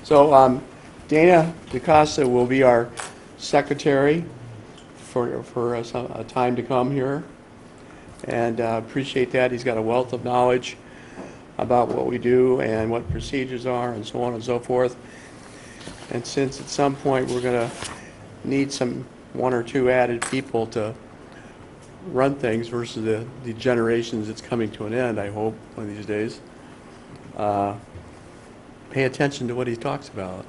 So Dana DaCosta will be our secretary for a time to come here, and appreciate that. He's got a wealth of knowledge about what we do and what procedures are and so on and so forth. And since at some point we're going to need one or two added people to run things versus the generations that's coming to an end, I hope, one of these days, pay attention to what he talks about,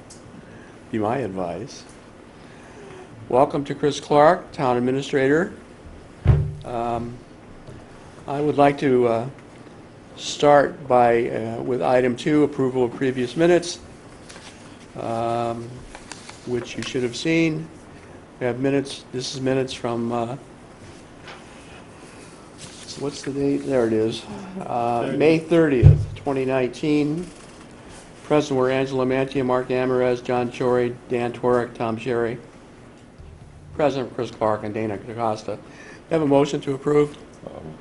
be my advice. Welcome to Chris Clark, Town Administrator. I would like to start with item 2, approval of previous minutes, which you should have seen. We have minutes. This is minutes from, what's the date? There it is. May 30th, 2019. Present were Angela Mantia, Mark Amarez, John Chory, Dan Torek, Tom Sherry. Present Chris Clark and Dana DaCosta. We have a motion to approve.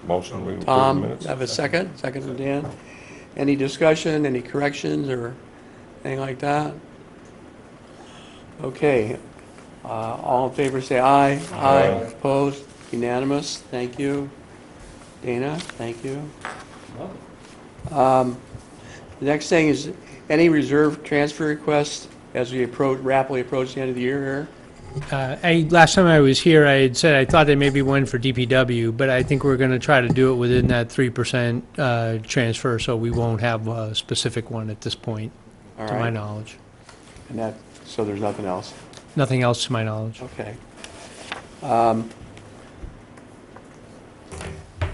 Motion. We approve the Tom, minutes. have a second? Second from Dan. Any discussion, any corrections, or anything like that? Okay. All in favor say aye. Aye. Opposed? Unanimous. Thank you. Dana, thank you. The next thing is any reserve transfer requests as we rapidly approach the end of the year here? Last time I was here, I had said I thought there may be one for DPW, but I think we're going to try to do it within that 3% transfer, so we won't have a specific one at this point, All to right. my knowledge. And so there's nothing else? Nothing else to my knowledge. Okay.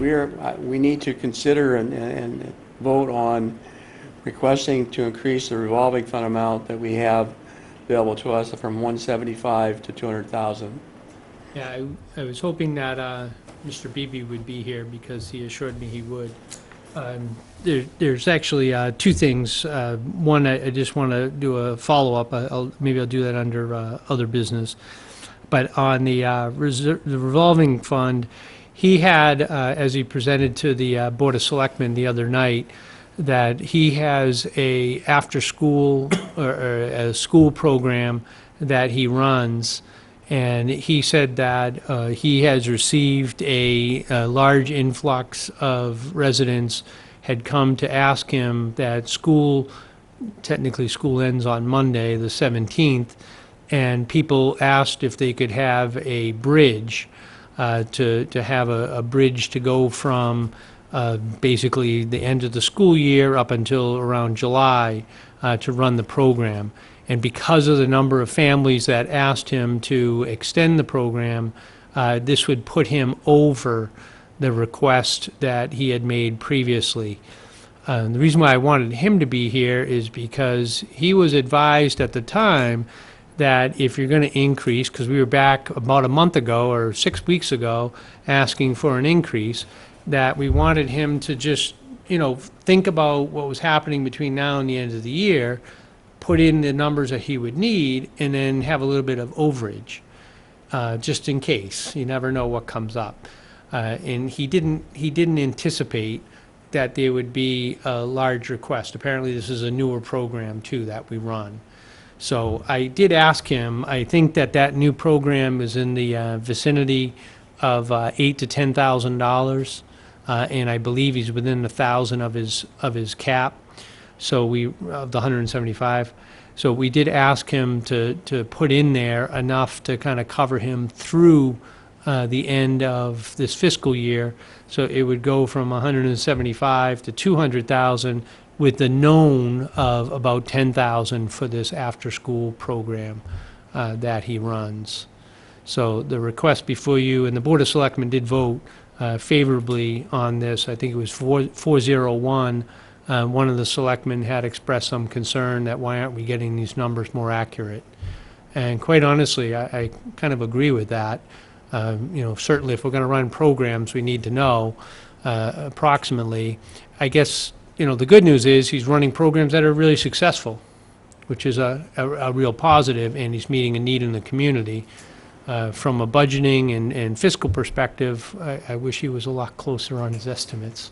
We need to consider and vote on requesting to increase the revolving fund amount that we have available to us from 175 to 200,000. Yeah, I was hoping that Mr. Beebe would be here because he assured me he would. There's actually two things. One, I just want to do a follow-up. Maybe I'll do that under other business. But on the revolving fund, he had, as he presented to the Board of Selectmen the other night, that he has a after-school or a school program that he runs, and he said that he has received a large influx of residents had come to ask him that technically school ends on Monday, the 17th, and people asked if they could have a bridge, to have a bridge to go from basically the end of the school year up until around July to run the program. And because of the number of families that asked him to extend the program, this would put him over the request that he had made previously. The reason why I wanted him to be here is because he was advised at the time that if you're going to increase, because we were back about a month ago or 6 weeks ago asking for an increase, that we wanted him to just, think about what was happening between now and the end of the year, put in the numbers that he would need, and then have a little bit of overage, just in case. You never know what comes up. And he didn't anticipate that there would be a large request. Apparently this is a newer program too that we run. So I did ask him, I think that new program is in the vicinity of $8,000 to $10,000, and I believe he's within 1,000 of his cap. So of the 175. So we did ask him to put in there enough to kind of cover him through the end of this fiscal year. So it would go from 175 to 200,000 with the known of about 10,000 for this after-school program that he runs. So the request before you, and the Board of Selectmen did vote favorably on this. I think it was 401. One of the selectmen had expressed some concern that why aren't we getting these numbers more accurate? And quite honestly, I kind of agree with that. Certainly if we're going to run programs, we need to know approximately. I guess, the good news is he's running programs that are really successful, which is a real positive, and he's meeting a need in the community. From a budgeting and fiscal perspective, I wish he was a lot closer on his estimates.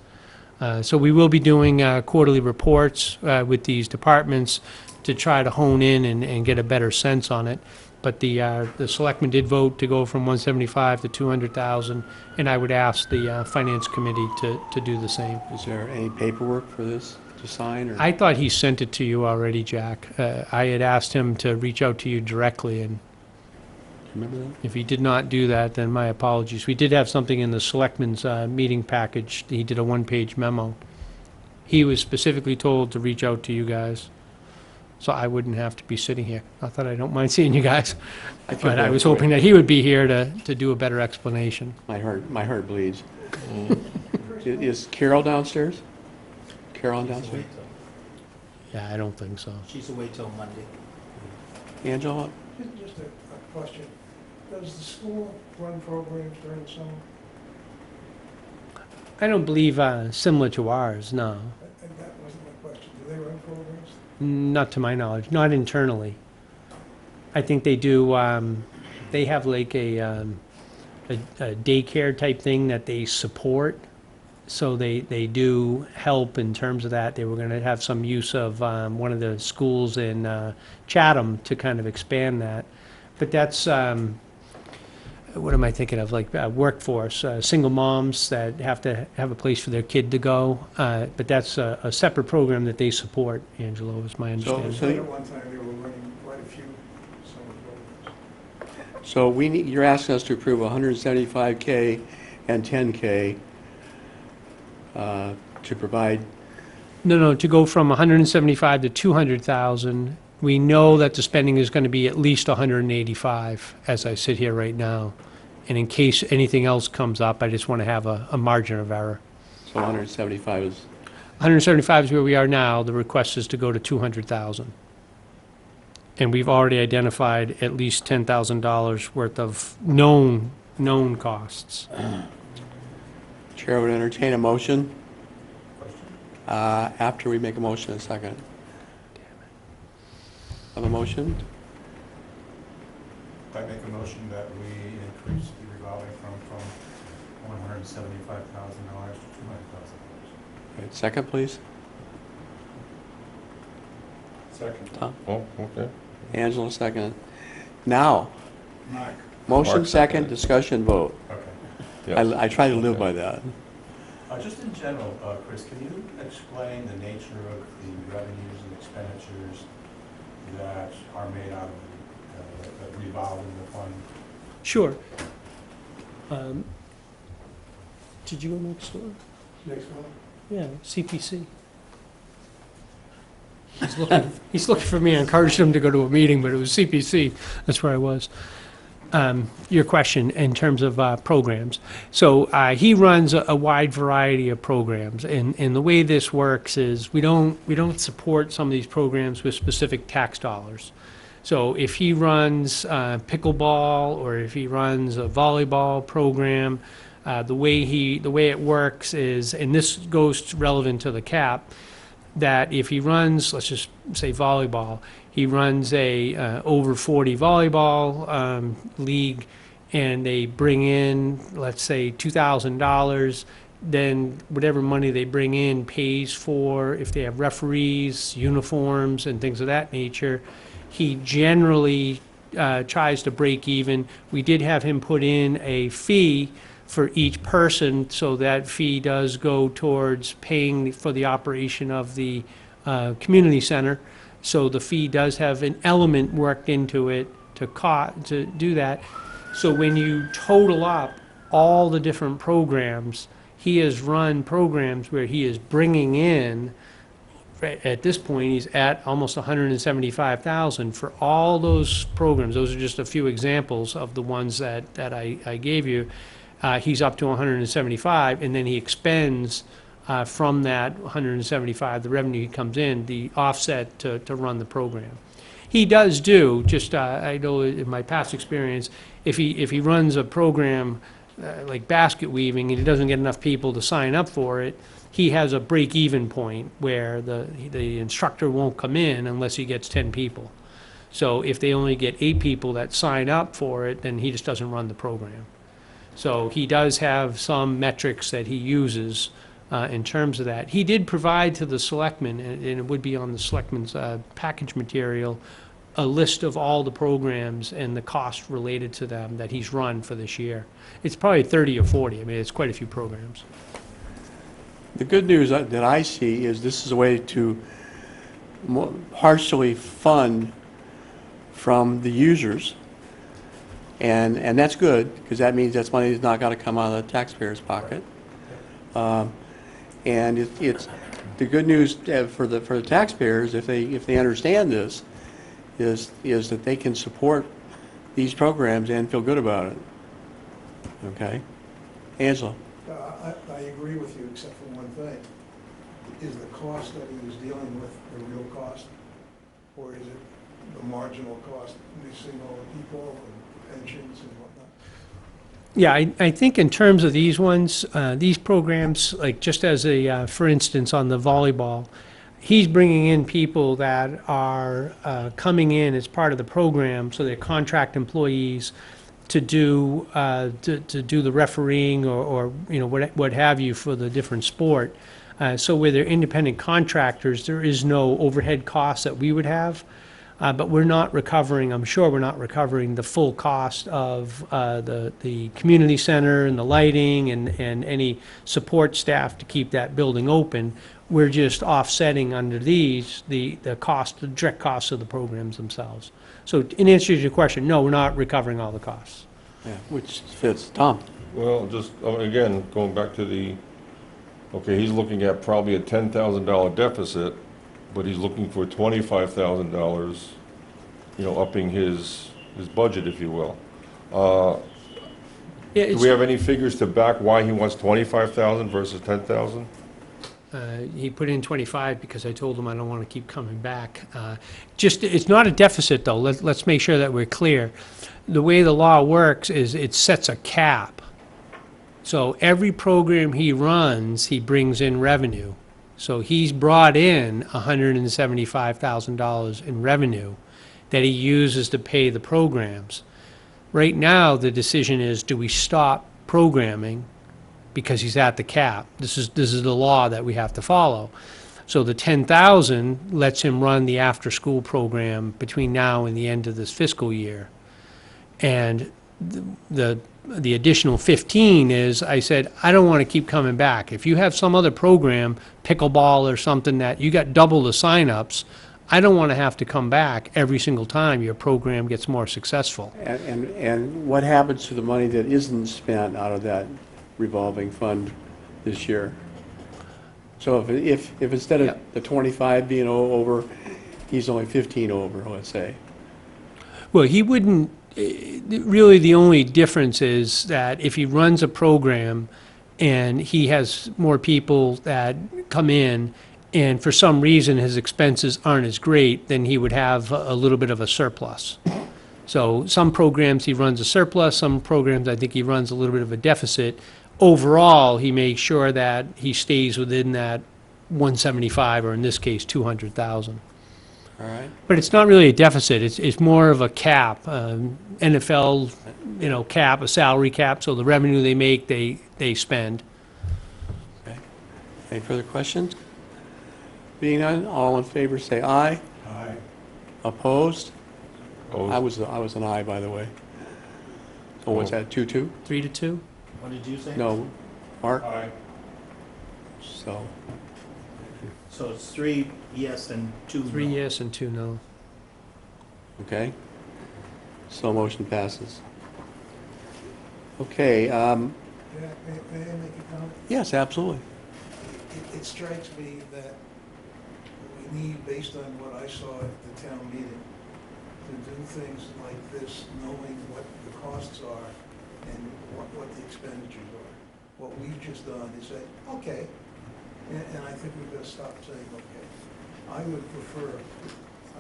So we will be doing quarterly reports with these departments to try to hone in and get a better sense on it. But the selectmen did vote to go from 175 to 200,000, and I would ask the finance committee to do the same. Is there any paperwork for this to sign, or? I thought he sent it to you already, Jack. I had asked him to reach out to you directly, and Remember that? if he did not do that, then my apologies. We did have something in the selectmen's meeting package. He did a one-page memo. He was specifically told to reach out to you guys, so I wouldn't have to be sitting here. Not that I don't mind seeing you guys, I feel but I bad was for you. hoping that he would be here to do a better explanation. My heart bleeds. Is Carol downstairs? Carol downstairs? Yeah, I don't think so. She's away till Monday. Angela? Just a question. Does the school run programs during the summer? I don't believe similar to ours, no. And that wasn't my question. Do they run programs? Not to my knowledge, not internally. I think they do, they have like a daycare type thing that they support. So they do help in terms of that. They were gonna have some use of one of the schools in Chatham to kind of expand that. But that's, what am I thinking of, like workforce, single moms that have to have a place for their kid to go. But that's a separate program that they support, Angelo, is my understanding. So At one time, they were running quite a few summer programs. So you're asking us to approve 175K and 10K to provide, No, to go from 175 to 200,000, we know that the spending is gonna be at least 185, as I sit here right now. And in case anything else comes up, I just wanna have a margin of error. so 175 is, 175 is where we are now, the request is to go to 200,000. And we've already identified at least $10,000 worth of known costs. Chair would entertain a motion. After we make a motion in a second. Have a motion? I make a motion that we increase the revolving fund from $175,000 to $200,000. Right, second, please. Second. Tom? Oh, okay. Angela, second. Now, Mike. motion Mark second, seconded. discussion, vote. Okay. Yes. I try to live by that. Just in general, Chris, can you explain the nature of the revenues and expenditures that are made out of that revolve in the fund? Sure. Did you go next door? Next one. Yeah, CPC. He's looking for me. I encouraged him to go to a meeting, but it was CPC. That's where I was. Your question in terms of programs. So he runs a wide variety of programs, and the way this works is we don't support some of these programs with specific tax dollars. So if he runs pickleball, or if he runs a volleyball program, the way it works is, and this goes relevant to the cap, that if he runs, let's just say volleyball, he runs a over 40 volleyball league, and they bring in, let's say, $2,000, then whatever money they bring in pays for, if they have referees, uniforms, and things of that nature. He generally tries to break even. We did have him put in a fee for each person, so that fee does go towards paying for the operation of the community center. So the fee does have an element worked into it to do that. So when you total up all the different programs, he has run programs where he is bringing in, at this point, he's at almost 175,000 for all those programs. Those are just a few examples of the ones that I gave you. He's up to 175, and then he expends from that 175, the revenue he comes in, the offset to run the program. He does do, just I know in my past experience, if he runs a program like basket weaving and he doesn't get enough people to sign up for it, he has a break-even point where the instructor won't come in unless he gets 10 people. So if they only get 8 people that sign up for it, then he just doesn't run the program. So he does have some metrics that he uses in terms of that. He did provide to the selectmen, and it would be on the selectmen's package material, a list of all the programs and the cost related to them that he's run for this year. It's probably 30 or 40. I mean, it's quite a few programs. The good news that I see is this is a way to partially fund from the users, and that's good, because that means that's money that's not got to come out of the taxpayer's pocket. And it's the good news for the taxpayers, if they understand this, is that they can support these programs and feel good about it. Okay, Angela. I agree with you, except for one thing. Is the cost that he was dealing with the real cost? Or is it the marginal cost, missing all the people and pensions and whatnot? Yeah, I think in terms of these ones, these programs, like just as a, for instance, on the volleyball, he's bringing in people that are coming in as part of the program, so they're contract employees to do the refereeing or you know what have you for the different sport. So where they're independent contractors, there is no overhead costs that we would have. But we're not recovering, I'm sure we're not recovering the full cost of the community center and the lighting and any support staff to keep that building open. We're just offsetting under these the cost, the direct costs of the programs themselves. So in answer to your question, no, we're not recovering all the costs. Yeah, which fits. Tom. Well, just, again, going back to the, okay, he's looking at probably a $10,000 deficit, but he's looking for $25,000, you know, upping his budget, if you will. Yeah, Do we have any figures to back why he wants 25,000 versus 10,000? He put in 25 because I told him I don't want to keep coming back. It's not a deficit, though. Let's make sure that we're clear. The way the law works is it sets a cap. So every program he runs, he brings in revenue. So he's brought in $175,000 in revenue that he uses to pay the programs. Right now, the decision is, do we stop programming because he's at the cap? This is the law that we have to follow. So the 10,000 lets him run the after-school program between now and the end of this fiscal year. And the additional 15 is, I said, I don't want to keep coming back. If you have some other program, pickleball or something, that you got double the signups, I don't want to have to come back every single time your program gets more successful. And what happens to the money that isn't spent out of that revolving fund this year? So if instead of the 25 being over, he's only 15 over, let's say. Well, he wouldn't, really the only difference is that if he runs a program and he has more people that come in and for some reason his expenses aren't as great, then he would have a little bit of a surplus. So some programs he runs a surplus, some programs I think he runs a little bit of a deficit. Overall, he makes sure that he stays within that 175, or in this case, 200,000. All right. But it's not really a deficit, it's more of a cap, NFL, you know, cap, a salary cap, so the revenue they make, they spend. Okay. Any further questions? Being none, all in favor say aye. Aye. Opposed? I Opposed? was an aye, by the way. So what's that, 2-2? 3-2? What did you say? No, Mark? Aye. So, So it's 3 yes and 2 no. 3 yes and 2 no. okay. So motion passes. Okay, May I make a comment? yes, absolutely. It strikes me that we need, based on what I saw at the town meeting, to do things like this, knowing what the costs are and what the expenditures are. What we've just done is say, okay, and I think we've got to stop saying, okay. I would prefer,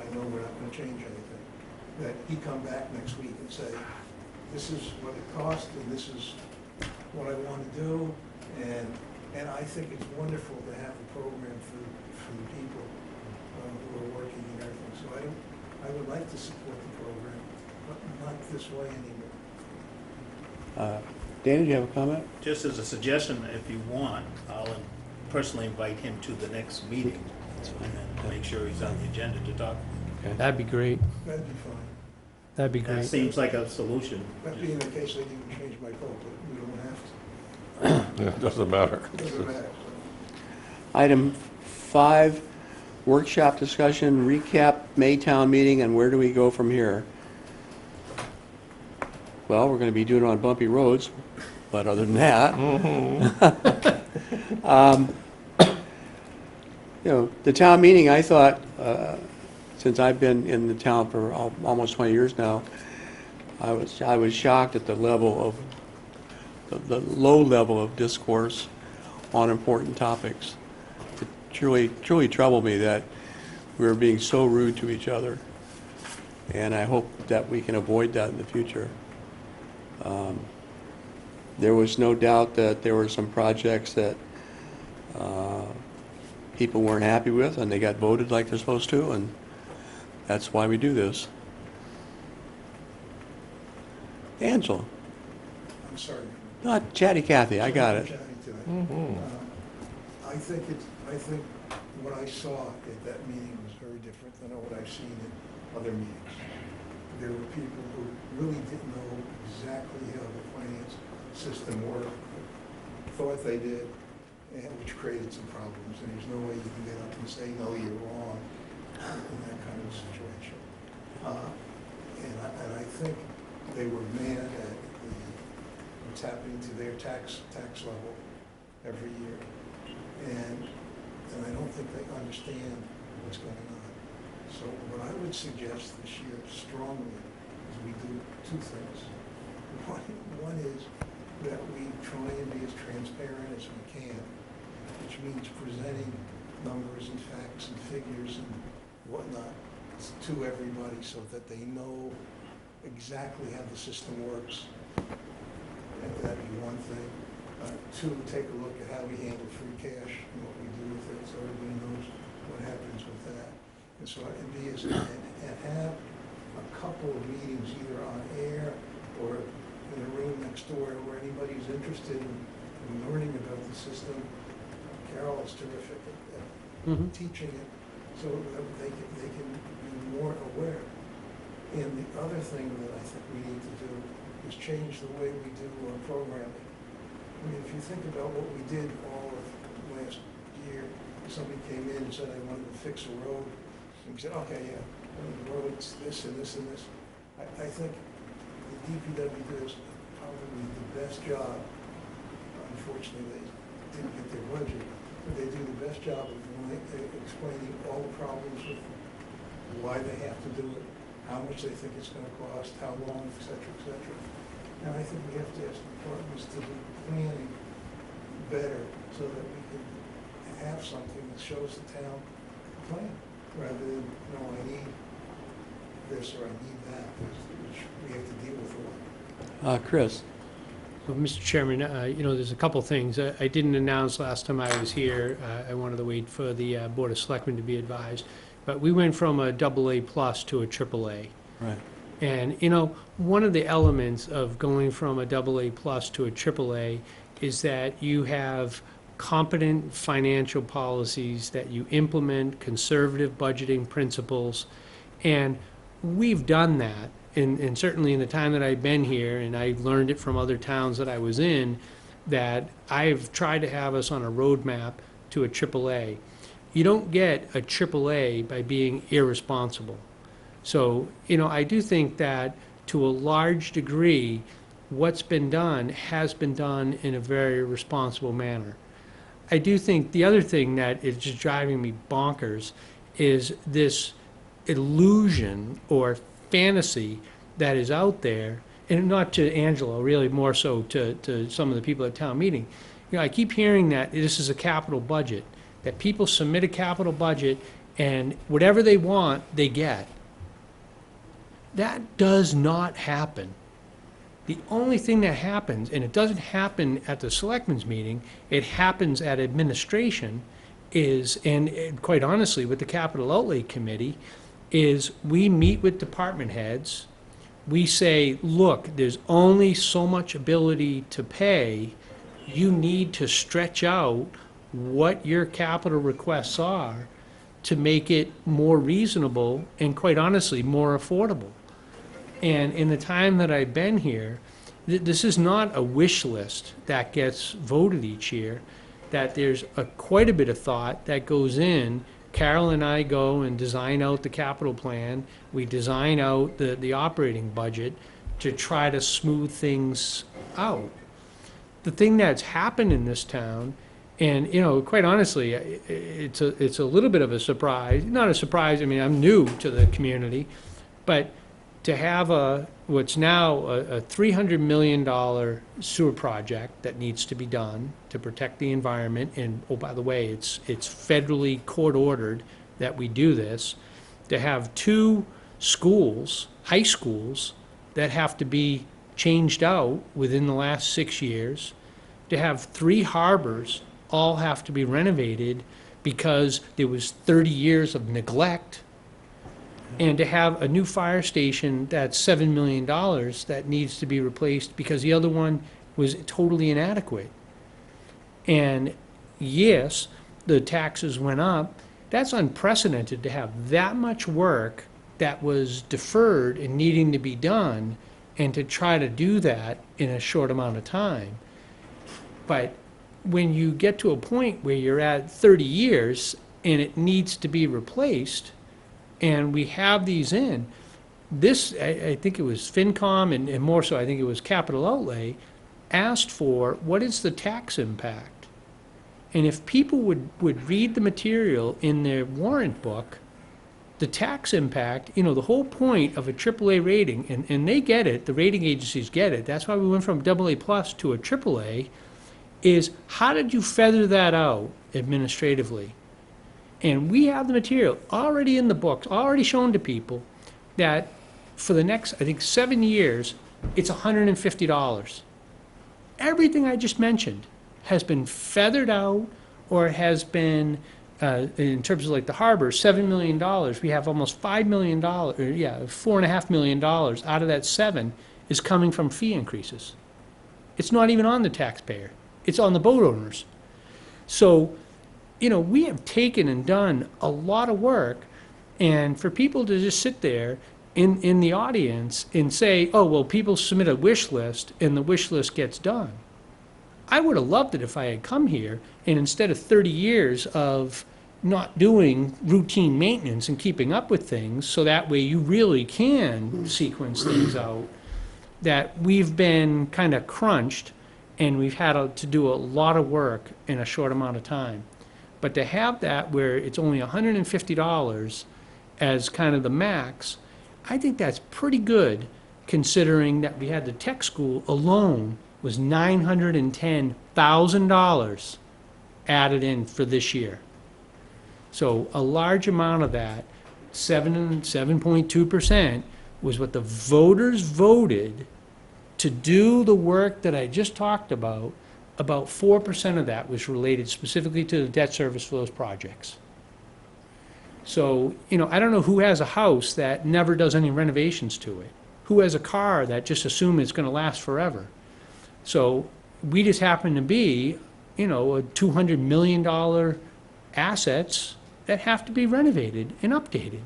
I know we're not going to change anything, that he come back next week and say, this is what it costs and this is what I want to do. And I think it's wonderful to have a program for the people who are working and everything. So I would like to support the program, but not this way anymore. Dana, do you have a comment? Just as a suggestion, if you want, I'll personally invite him to the next meeting That's fine. and make sure he's on the agenda to talk. Okay. That'd be great. That'd be fine. That'd be That great. seems like a solution. That being the case, I can change my vote, but we don't have to. Yeah, it doesn't matter. Doesn't matter. Item 5, workshop discussion, recap Maytown meeting, and where do we go from here? Well, we're going to be doing it on bumpy roads, but other than that. You know, the town meeting, I thought, since I've been in the town for almost 20 years now, I was shocked at the level of, the low level of discourse on important topics. It truly troubled me that we were being so rude to each other, and I hope that we can avoid that in the future. There was no doubt that there were some projects that people weren't happy with, and they got voted like they're supposed to, and that's why we do this. Angela, I'm sorry. not Chatty Cathy, I got it. Chatting today. I think what I saw at that meeting was very different than what I've seen in other meetings. There were people who really didn't know exactly how the finance system worked, thought they did, and which created some problems. And there's no way you can get up and say, no, you're wrong, in that kind of situation. And I think they were mad at what's happening to their tax level every year. And I don't think they understand what's going on. So what I would suggest this year strongly is we do two things. One is that we try and be as transparent as we can, which means presenting numbers and facts and figures and whatnot to everybody so that they know exactly how the system works. And that'd be one thing. Two, take a look at how we handle free cash and what we do with it, so everybody knows what happens with that. And so, and have a couple of meetings either on air or in a room next door where anybody's interested in learning about the system. Carol is terrific at teaching it, so that they can be more aware. And the other thing that I think we need to do is change the way we do our programming. I mean, if you think about what we did all of last year, somebody came in and said, I wanted to fix a road. And we said, okay, yeah, the road's this and this and this. I think the DPW does probably the best job. Unfortunately, they didn't get their budget, but they do the best job of explaining all the problems with why they have to do it, how much they think it's going to cost, how long, et cetera, et cetera. And I think we have to ask departments to do planning better so that we can have something that shows the town plan, rather than, no, I need this or I need that, which we have to deal with a lot. Chris? Well, Mr. Chairman, you know, there's a couple things. I didn't announce last time I was here. I wanted to wait for the Board of Selectmen to be advised. But we went from a AA+ to a AAA. Right. And, you know, one of the elements of going from a AA+ to a AAA is that you have competent financial policies, that you implement conservative budgeting principles. And we've done that. And certainly in the time that I've been here, and I learned it from other towns that I was in, that I've tried to have us on a roadmap to a AAA. You don't get a AAA by being irresponsible. So, you know, I do think that to a large degree, what's been done has been done in a very responsible manner. I do think the other thing that is just driving me bonkers is this illusion or fantasy that is out there, and not to Angelo, really more so to some of the people at town meeting. You know, I keep hearing that this is a capital budget, that people submit a capital budget and whatever they want, they get. That does not happen. The only thing that happens, and it doesn't happen at the selectmen's meeting, it happens at administration, is, and quite honestly with the capital outlay committee, is we meet with department heads, we say, look, there's only so much ability to pay, you need to stretch out what your capital requests are to make it more reasonable and, quite honestly, more affordable. And in the time that I've been here, this is not a wish list that gets voted each year, that there's quite a bit of thought that goes in. Carol and I go and design out the capital plan. We design out the operating budget to try to smooth things out. The thing that's happened in this town, and, you know, quite honestly, it's a little bit of a surprise, not a surprise, I mean, I'm new to the community, but to have what's now a $300 million sewer project that needs to be done to protect the environment, and, oh, by the way, it's federally court-ordered that we do this, to have 2 schools, high schools, that have to be changed out within the last 6 years, to have 3 harbors all have to be renovated because there was 30 years of neglect, and to have a new fire station that's $7 million that needs to be replaced because the other one was totally inadequate. And yes, the taxes went up. That's unprecedented to have that much work that was deferred and needing to be done, and to try to do that in a short amount of time. But when you get to a point where you're at 30 years and it needs to be replaced, and we have these in, this, I think it was FinCom, and more so, I think it was Capital Outlay, asked for what is the tax impact. And if people would read the material in their warrant book, the tax impact, you know, the whole point of a AAA rating, and they get it, the rating agencies get it, that's why we went from AA plus to a AAA, is how did you feather that out administratively? And we have the material already in the books, already shown to people, that for the next, I think, 7 years, it's $150. Everything I just mentioned has been feathered out, or has been, in terms of like the harbor, $7 million. We have almost $5 million, $4.5 million out of that 7 is coming from fee increases. It's not even on the taxpayer. It's on the boat owners. So, you know, we have taken and done a lot of work, and for people to just sit there in the audience and say, oh, well, people submit a wish list and the wish list gets done. I would have loved it if I had come here and instead of 30 years of not doing routine maintenance and keeping up with things, so that way you really can sequence things out, that we've been kind of crunched and we've had to do a lot of work in a short amount of time. But to have that where it's only $150 as kind of the max, I think that's pretty good, considering that we had the tech school alone was $910,000 added in for this year. So a large amount of that, 7.2%, was what the voters voted to do the work that I just talked about. About 4% of that was related specifically to the debt service for those projects. So, you know, I don't know who has a house that never does any renovations to it. Who has a car that just assumes it's going to last forever. So we just happen to be, you know, a $200 million assets that have to be renovated and updated.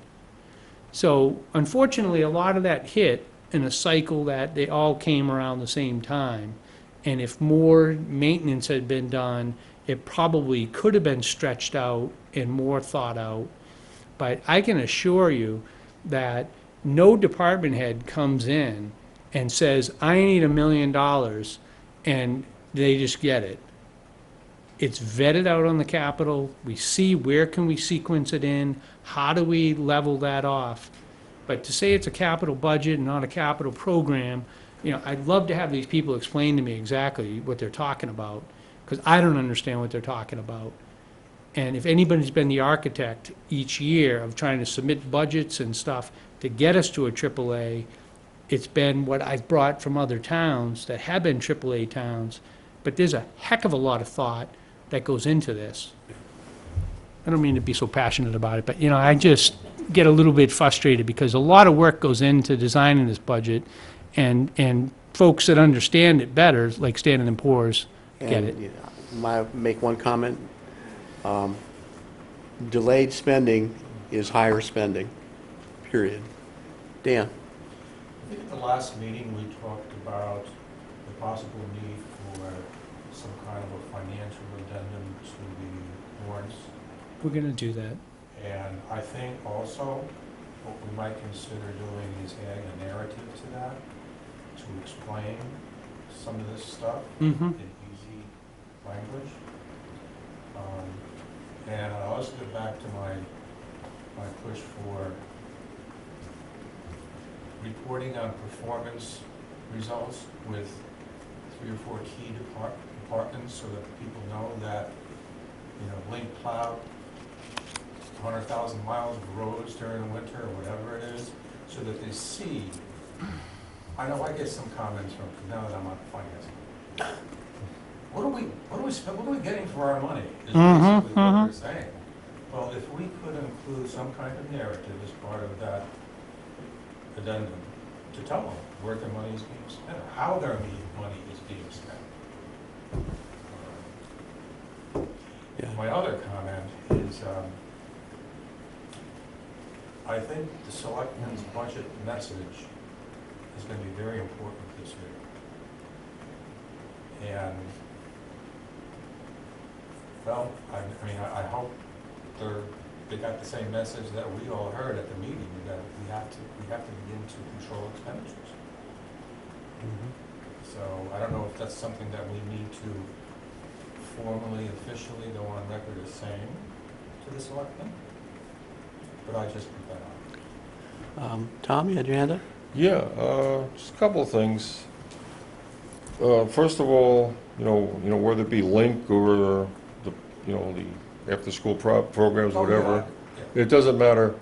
So unfortunately, a lot of that hit in a cycle that they all came around the same time. And if more maintenance had been done, it probably could have been stretched out and more thought out. But I can assure you that no department head comes in and says, I need $1 million, and they just get it. It's vetted out on the capital. We see where can we sequence it in, how do we level that off. But to say it's a capital budget and not a capital program, you know, I'd love to have these people explain to me exactly what they're talking about, because I don't understand what they're talking about. And if anybody's been the architect each year of trying to submit budgets and stuff to get us to a AAA, it's been what I've brought from other towns that have been AAA towns. But there's a heck of a lot of thought that goes into this. I don't mean to be so passionate about it, but, you know, I just get a little bit frustrated because a lot of work goes into designing this budget, and folks that understand it better, like Standard & Poor's, get it. Might I make one comment? Delayed spending is higher spending, period. Dan? I think at the last meeting, we talked about the possible need for some kind of a financial addendum to the warrants. We're gonna do that. And I think also what we might consider doing is adding a narrative to that to explain some of this stuff Mm-hmm. in easy language. And I'll also get back to my push for reporting on performance results with 3 or 4 key departments so that people know that, Link plowed 100,000 miles of roads during the winter or whatever it is, so that they see. I know I get some comments from, now that I'm on finance. What are we getting for our money, is basically what they're saying. Well, if we could include some kind of narrative as part of that addendum to tell them where their money is being spent, or how their money is being spent. Yeah. My other comment is, I think the selectmen's budget message is going to be very important this year. And, well, I hope they got the same message that we all heard at the meeting, that we have to begin to control expenditures. So I don't know if that's something that we need to formally, officially go on record as saying to the selectmen, but I just put that on. Tom, you had your hand up? Yeah, just a couple of things. First of all, whether it be Link or the after-school programs, Oh, whatever, yeah. it doesn't matter.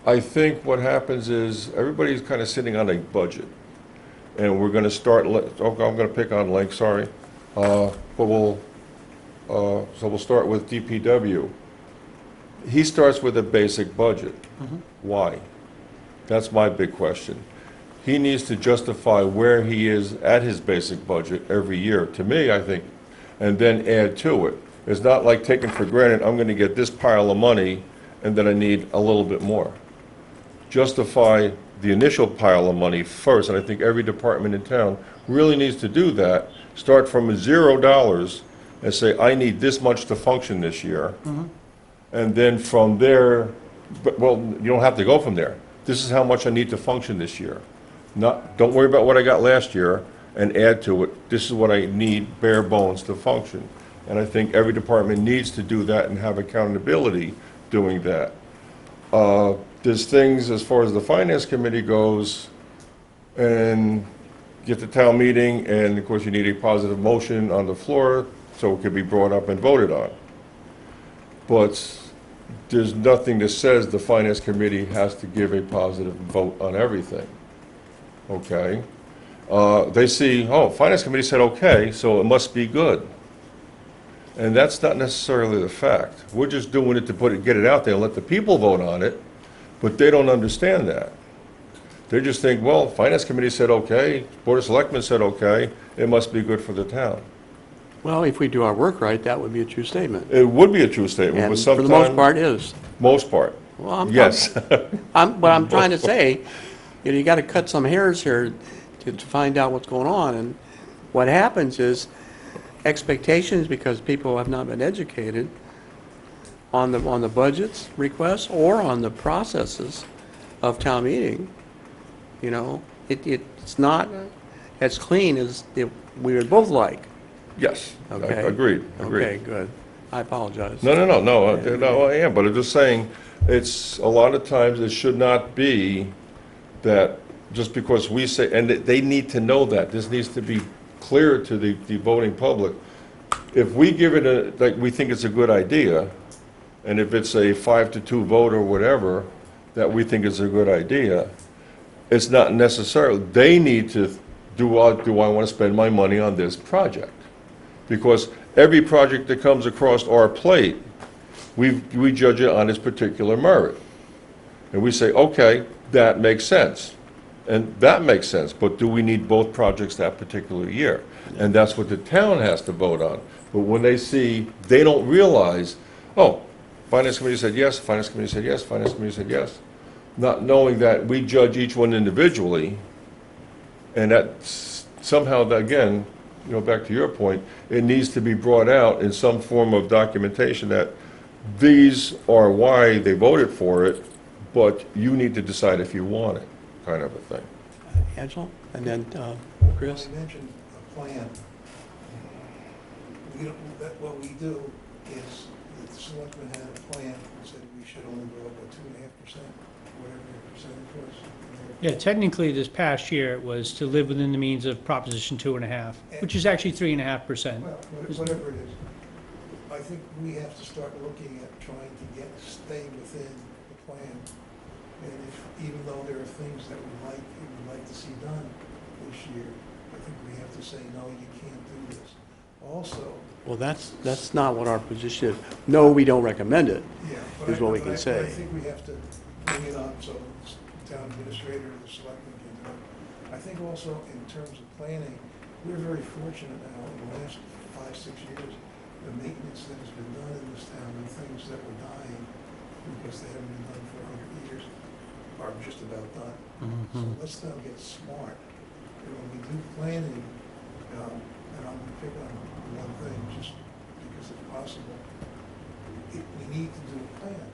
I think what happens is everybody's kind of sitting on a budget, and we're going to start. I'm going to pick on Link, sorry, but we'll start with DPW. He starts with a basic budget. Why? That's my big question. He needs to justify where he is at his basic budget every year, to me, I think, and then add to it. It's not like taking for granted, I'm going to get this pile of money, and then I need a little bit more. Justify the initial pile of money first, and I think every department in town really needs to do that. Start from $0 and say, I need this much to function this year. And then from there, well, you don't have to go from there. This is how much I need to function this year. Don't worry about what I got last year and add to it. This is what I need bare bones to function. And I think every department needs to do that and have accountability doing that. There's things as far as the finance committee goes, and get the town meeting, and of course you need a positive motion on the floor so it can be brought up and voted on. But there's nothing that says the finance committee has to give a positive vote on everything. Okay? They see, oh, finance committee said okay, so it must be good. And that's not necessarily the fact. We're just doing it to get it out there and let the people vote on it, but they don't understand that. They just think, well, finance committee said okay, board of selectmen said okay, it must be good for the town. Well, if we do our work right, that would be a true statement. It would be a true statement, And but for sometimes... the most part is. Most part, Well, yes. what I'm trying to say, you got to cut some hairs here to find out what's going on. And what happens is expectations, because people have not been educated on the budgets requests or on the processes of town meeting. It's not as clean as we would both like. Yes, Okay. Agreed. Okay, good. I apologize. No, I am, but I'm just saying, it's, a lot of times, it should not be that just because we say, and they need to know that, this needs to be clear to the voting public. If we give it like, we think it's a good idea, and if it's a 5-2 vote or whatever, that we think is a good idea, it's not necessarily, they need to, do I want to spend my money on this project? Because every project that comes across our plate, we judge it on its particular merit. And we say, okay, that makes sense. And that makes sense, but do we need both projects that particular year? And that's what the town has to vote on. But when they see, they don't realize, oh, finance committee said yes, finance committee said yes, finance committee said yes. Not knowing that we judge each one individually, and that somehow, again, back to your point, it needs to be brought out in some form of documentation that these are why they voted for it, but you need to decide if you want it, kind of a thing. Angela, and then Chris? Well, you mentioned a plan. What we do is, the selectmen had a plan, and said we should only go up by 2.5%, whatever your percentage was. Yeah, technically, this past year, it was to live within the means of Proposition 2.5, which is actually 3.5%. Well, whatever it is, I think we have to start looking at trying to stay within the plan. And even though there are things that we would like to see done this year, I think we have to say, no, you can't do this. Also. Well, that's not what our position is. No, we don't recommend it, Yeah. is what we can I say. think we have to bring it up so the town administrator or the selectmen can do it. I think also in terms of planning, we're very fortunate now in the last 5-6 years, the maintenance that has been done in this town and things that were dying because they haven't been done for 100 years are just about done. So let's now get smart. And when we do planning, and I'm going to pick on one thing just because it's possible, we need to do a plan.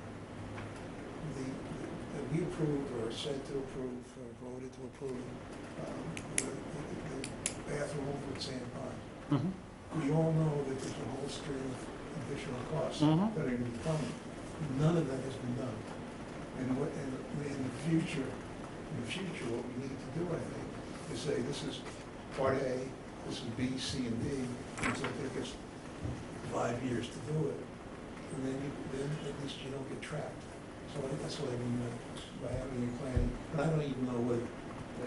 That we approved or said to approve, or voted to approve, the bathroom over at Sand Pond. We all know that there's a whole stream of additional costs that are going to be coming. None of that has been done. And in the future, what we need to do, I think, is say this is part A, this is B, C, and D. It's going to take us 5 years to do it, and then at least you don't get trapped. So that's what I mean by having a plan. And I don't even know whether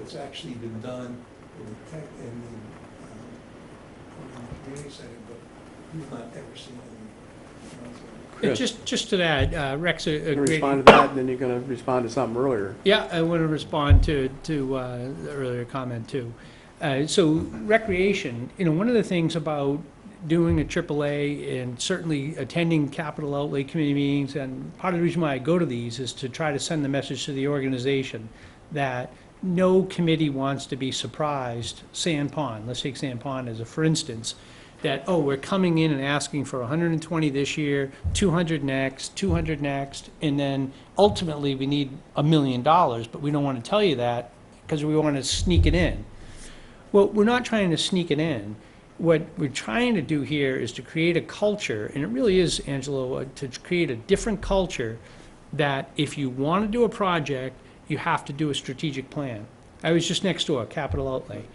it's actually been done in the community setting, but we've not ever seen anything. Chris, Just to that, Rex, you a gonna great... respond to that, and then you're going to respond to something earlier. Yeah, I want to respond to the earlier comment, too. So recreation, one of the things about doing a AAA and certainly attending capital outlay committee meetings, and part of the reason why I go to these is to try to send the message to the organization that no committee wants to be surprised. Sand Pond, let's take Sand Pond as a for instance, that, oh, we're coming in and asking for 120 this year, 200 next, 200 next, and then ultimately we need $1 million, but we don't want to tell you that because we want to sneak it in. Well, we're not trying to sneak it in. What we're trying to do here is to create a culture, and it really is, Angelo, to create a different culture that if you want to do a project, you have to do a strategic plan. I was just next door, Capital Outlay,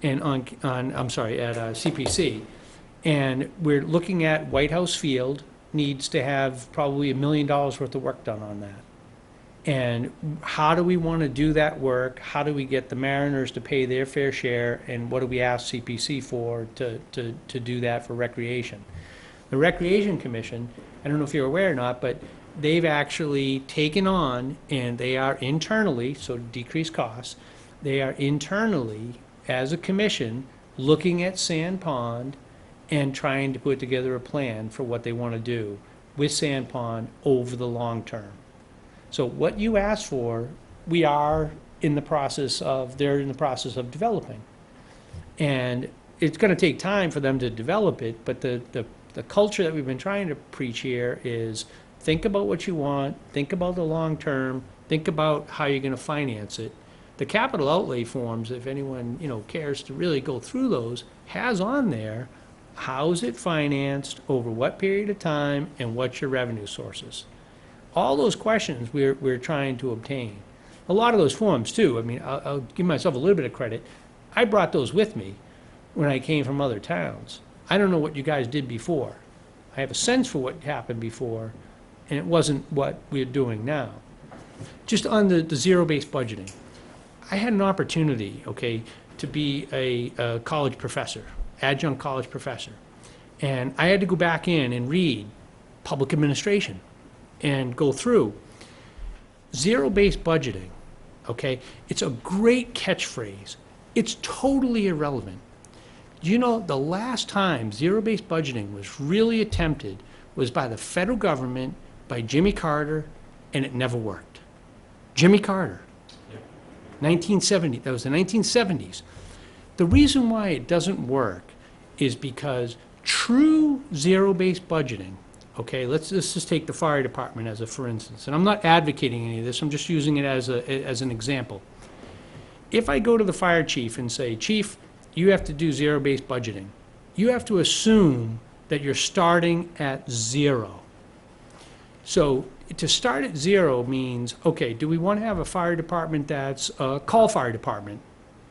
and at CPC, and we're looking at White House Field needs to have probably $1 million worth of work done on that. And how do we want to do that work? How do we get the Mariners to pay their fair share? And what do we ask CPC for to do that for recreation? The Recreation Commission, I don't know if you're aware or not, but they've actually taken on, and they are internally, so to decrease costs, they are internally, as a commission, looking at Sand Pond and trying to put together a plan for what they want to do with Sand Pond over the long term. So what you asked for, they're in the process of developing. And it's going to take time for them to develop it, but the culture that we've been trying to preach here is think about what you want, think about the long term, think about how you're going to finance it. The capital outlay forms, if anyone cares to really go through those, has on there how's it financed, over what period of time, and what's your revenue sources. All those questions we're trying to obtain. A lot of those forms, too. I mean, I'll give myself a little bit of credit. I brought those with me when I came from other towns. I don't know what you guys did before. I have a sense for what happened before, and it wasn't what we're doing now. Just on the zero-based budgeting, I had an opportunity, to be a college professor, adjunct college professor. And I had to go back in and read public administration and go through zero-based budgeting, It's a great catchphrase. It's totally irrelevant. Do you know the last time zero-based budgeting was really attempted was by the federal government, by Jimmy Carter, and it never worked. Jimmy Carter. 1970, that was the 1970s. The reason why it doesn't work is because true zero-based budgeting, okay, let's just take the fire department as a for instance, and I'm not advocating any of this, I'm just using it as an example. If I go to the fire chief and say, Chief, you have to do zero-based budgeting, you have to assume that you're starting at zero. So to start at zero means, okay, do we want to have a fire department that's a call fire department?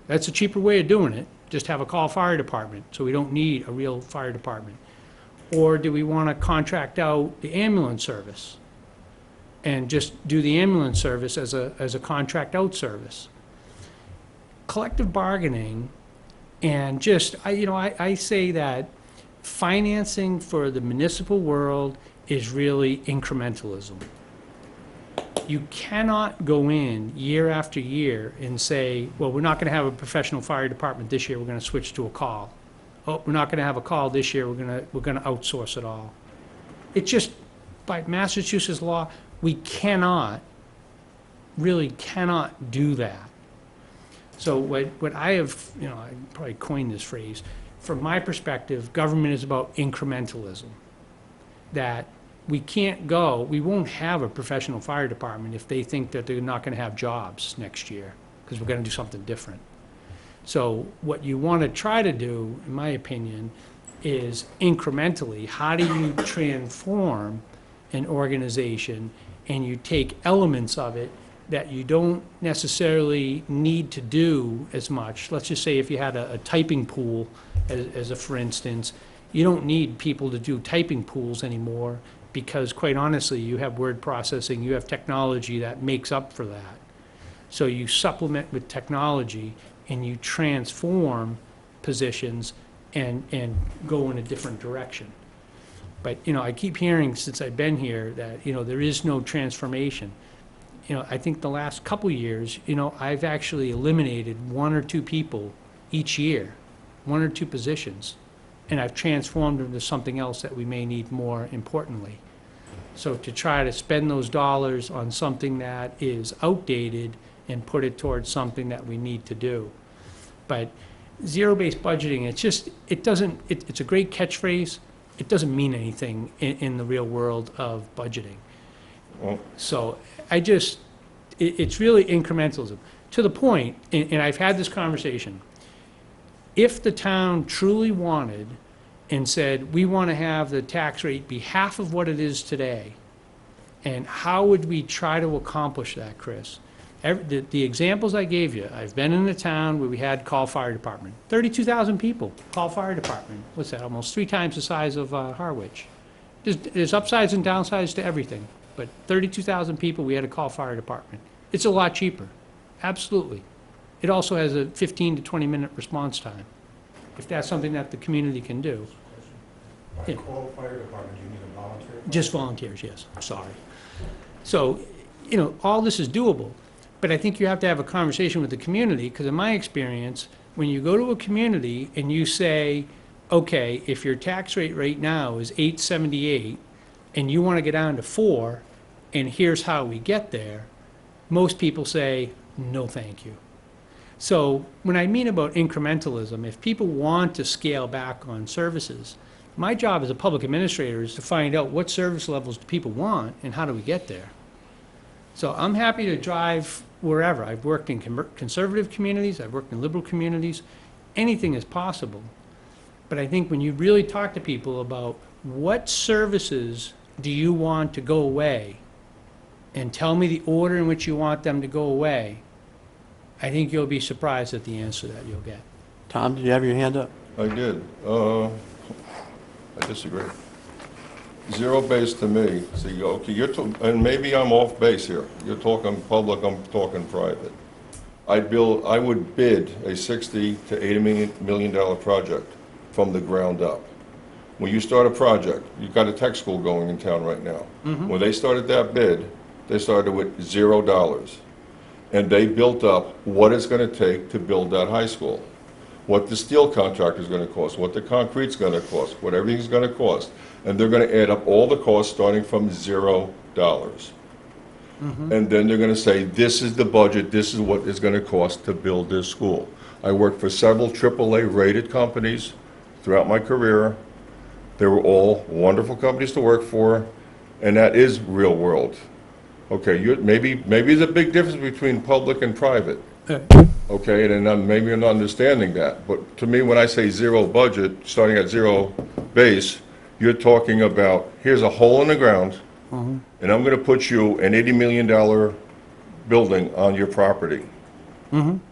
That's a cheaper way of doing it, just have a call fire department, so we don't need a real fire department. Or do we want to contract out the ambulance service and just do the ambulance service as a contract out service? Collective bargaining and just, I say that financing for the municipal world is really incrementalism. You cannot go in year after year and say, well, we're not going to have a professional fire department this year, we're going to switch to a call. Oh, we're not going to have a call this year, we're going to outsource it all. It just, by Massachusetts law, we really cannot do that. So what I have, I probably coined this phrase, from my perspective, government is about incrementalism. That we won't have a professional fire department if they think that they're not going to have jobs next year, because we're going to do something different. So what you want to try to do, in my opinion, is incrementally, how do you transform an organization and you take elements of it that you don't necessarily need to do as much. Let's just say if you had a typing pool, as a for instance, you don't need people to do typing pools anymore because, quite honestly, you have word processing, you have technology that makes up for that. So you supplement with technology and you transform positions and go in a different direction. But, I keep hearing since I've been here that, there is no transformation. I think the last couple years, I've actually eliminated 1 or 2 people each year, 1 or 2 positions, and I've transformed them to something else that we may need more importantly. So to try to spend those dollars on something that is outdated and put it towards something that we need to do. But zero-based budgeting, it's a great catchphrase. It doesn't mean anything in the real world of budgeting. Well, So it's really incrementalism. To the point, and I've had this conversation, if the town truly wanted and said, we want to have the tax rate be half of what it is today, and how would we try to accomplish that, Chris? The examples I gave you, I've been in a town where we had call fire department, 32,000 people, call fire department. What's that, almost 3 times the size of Harwich. There's upsides and downsides to everything, but 32,000 people, we had a call fire department. It's a lot cheaper, absolutely. It also has a 15 to 20-minute response time, if that's something that the community can do. By call fire department, do you mean a volunteer? Just volunteers, yes, sorry. So, all this is doable, but I think you have to have a conversation with the community, because in my experience, when you go to a community and you say, okay, if your tax rate right now is 878, and you want to get down to 4, and here's how we get there, most people say, no, thank you. So when I mean about incrementalism, if people want to scale back on services, my job as a public administrator is to find out what service levels do people want and how do we get there. So I'm happy to drive wherever. I've worked in conservative communities, I've worked in liberal communities, anything is possible. But I think when you really talk to people about what services do you want to go away, and tell me the order in which you want them to go away, I think you'll be surprised at the answer that you'll get. Tom, did you have your hand up? I did. I disagree. Zero base to me, see, okay, and maybe I'm off base here. You're talking public, I'm talking private. I would bid a $60 to $80 million project from the ground up. When you start a project, you've got a tech school going in town right now. When they started that bid, they started with $0. And they built up what it's going to take to build that high school. what the steel contractor's gonna cost, what the concrete's gonna cost, what everything's gonna cost. And they're gonna add up all the costs starting from $0. And then they're gonna say, this is the budget, this is what it's gonna cost to build this school. I worked for several AAA-rated companies throughout my career. They were all wonderful companies to work for, and that is real world. Okay, maybe there's a big difference between public and private. Okay, and then maybe you're not understanding that. But to me, when I say zero budget, starting at zero base, you're talking about, here's a hole in the ground, and I'm gonna put you an $80 million building on your property.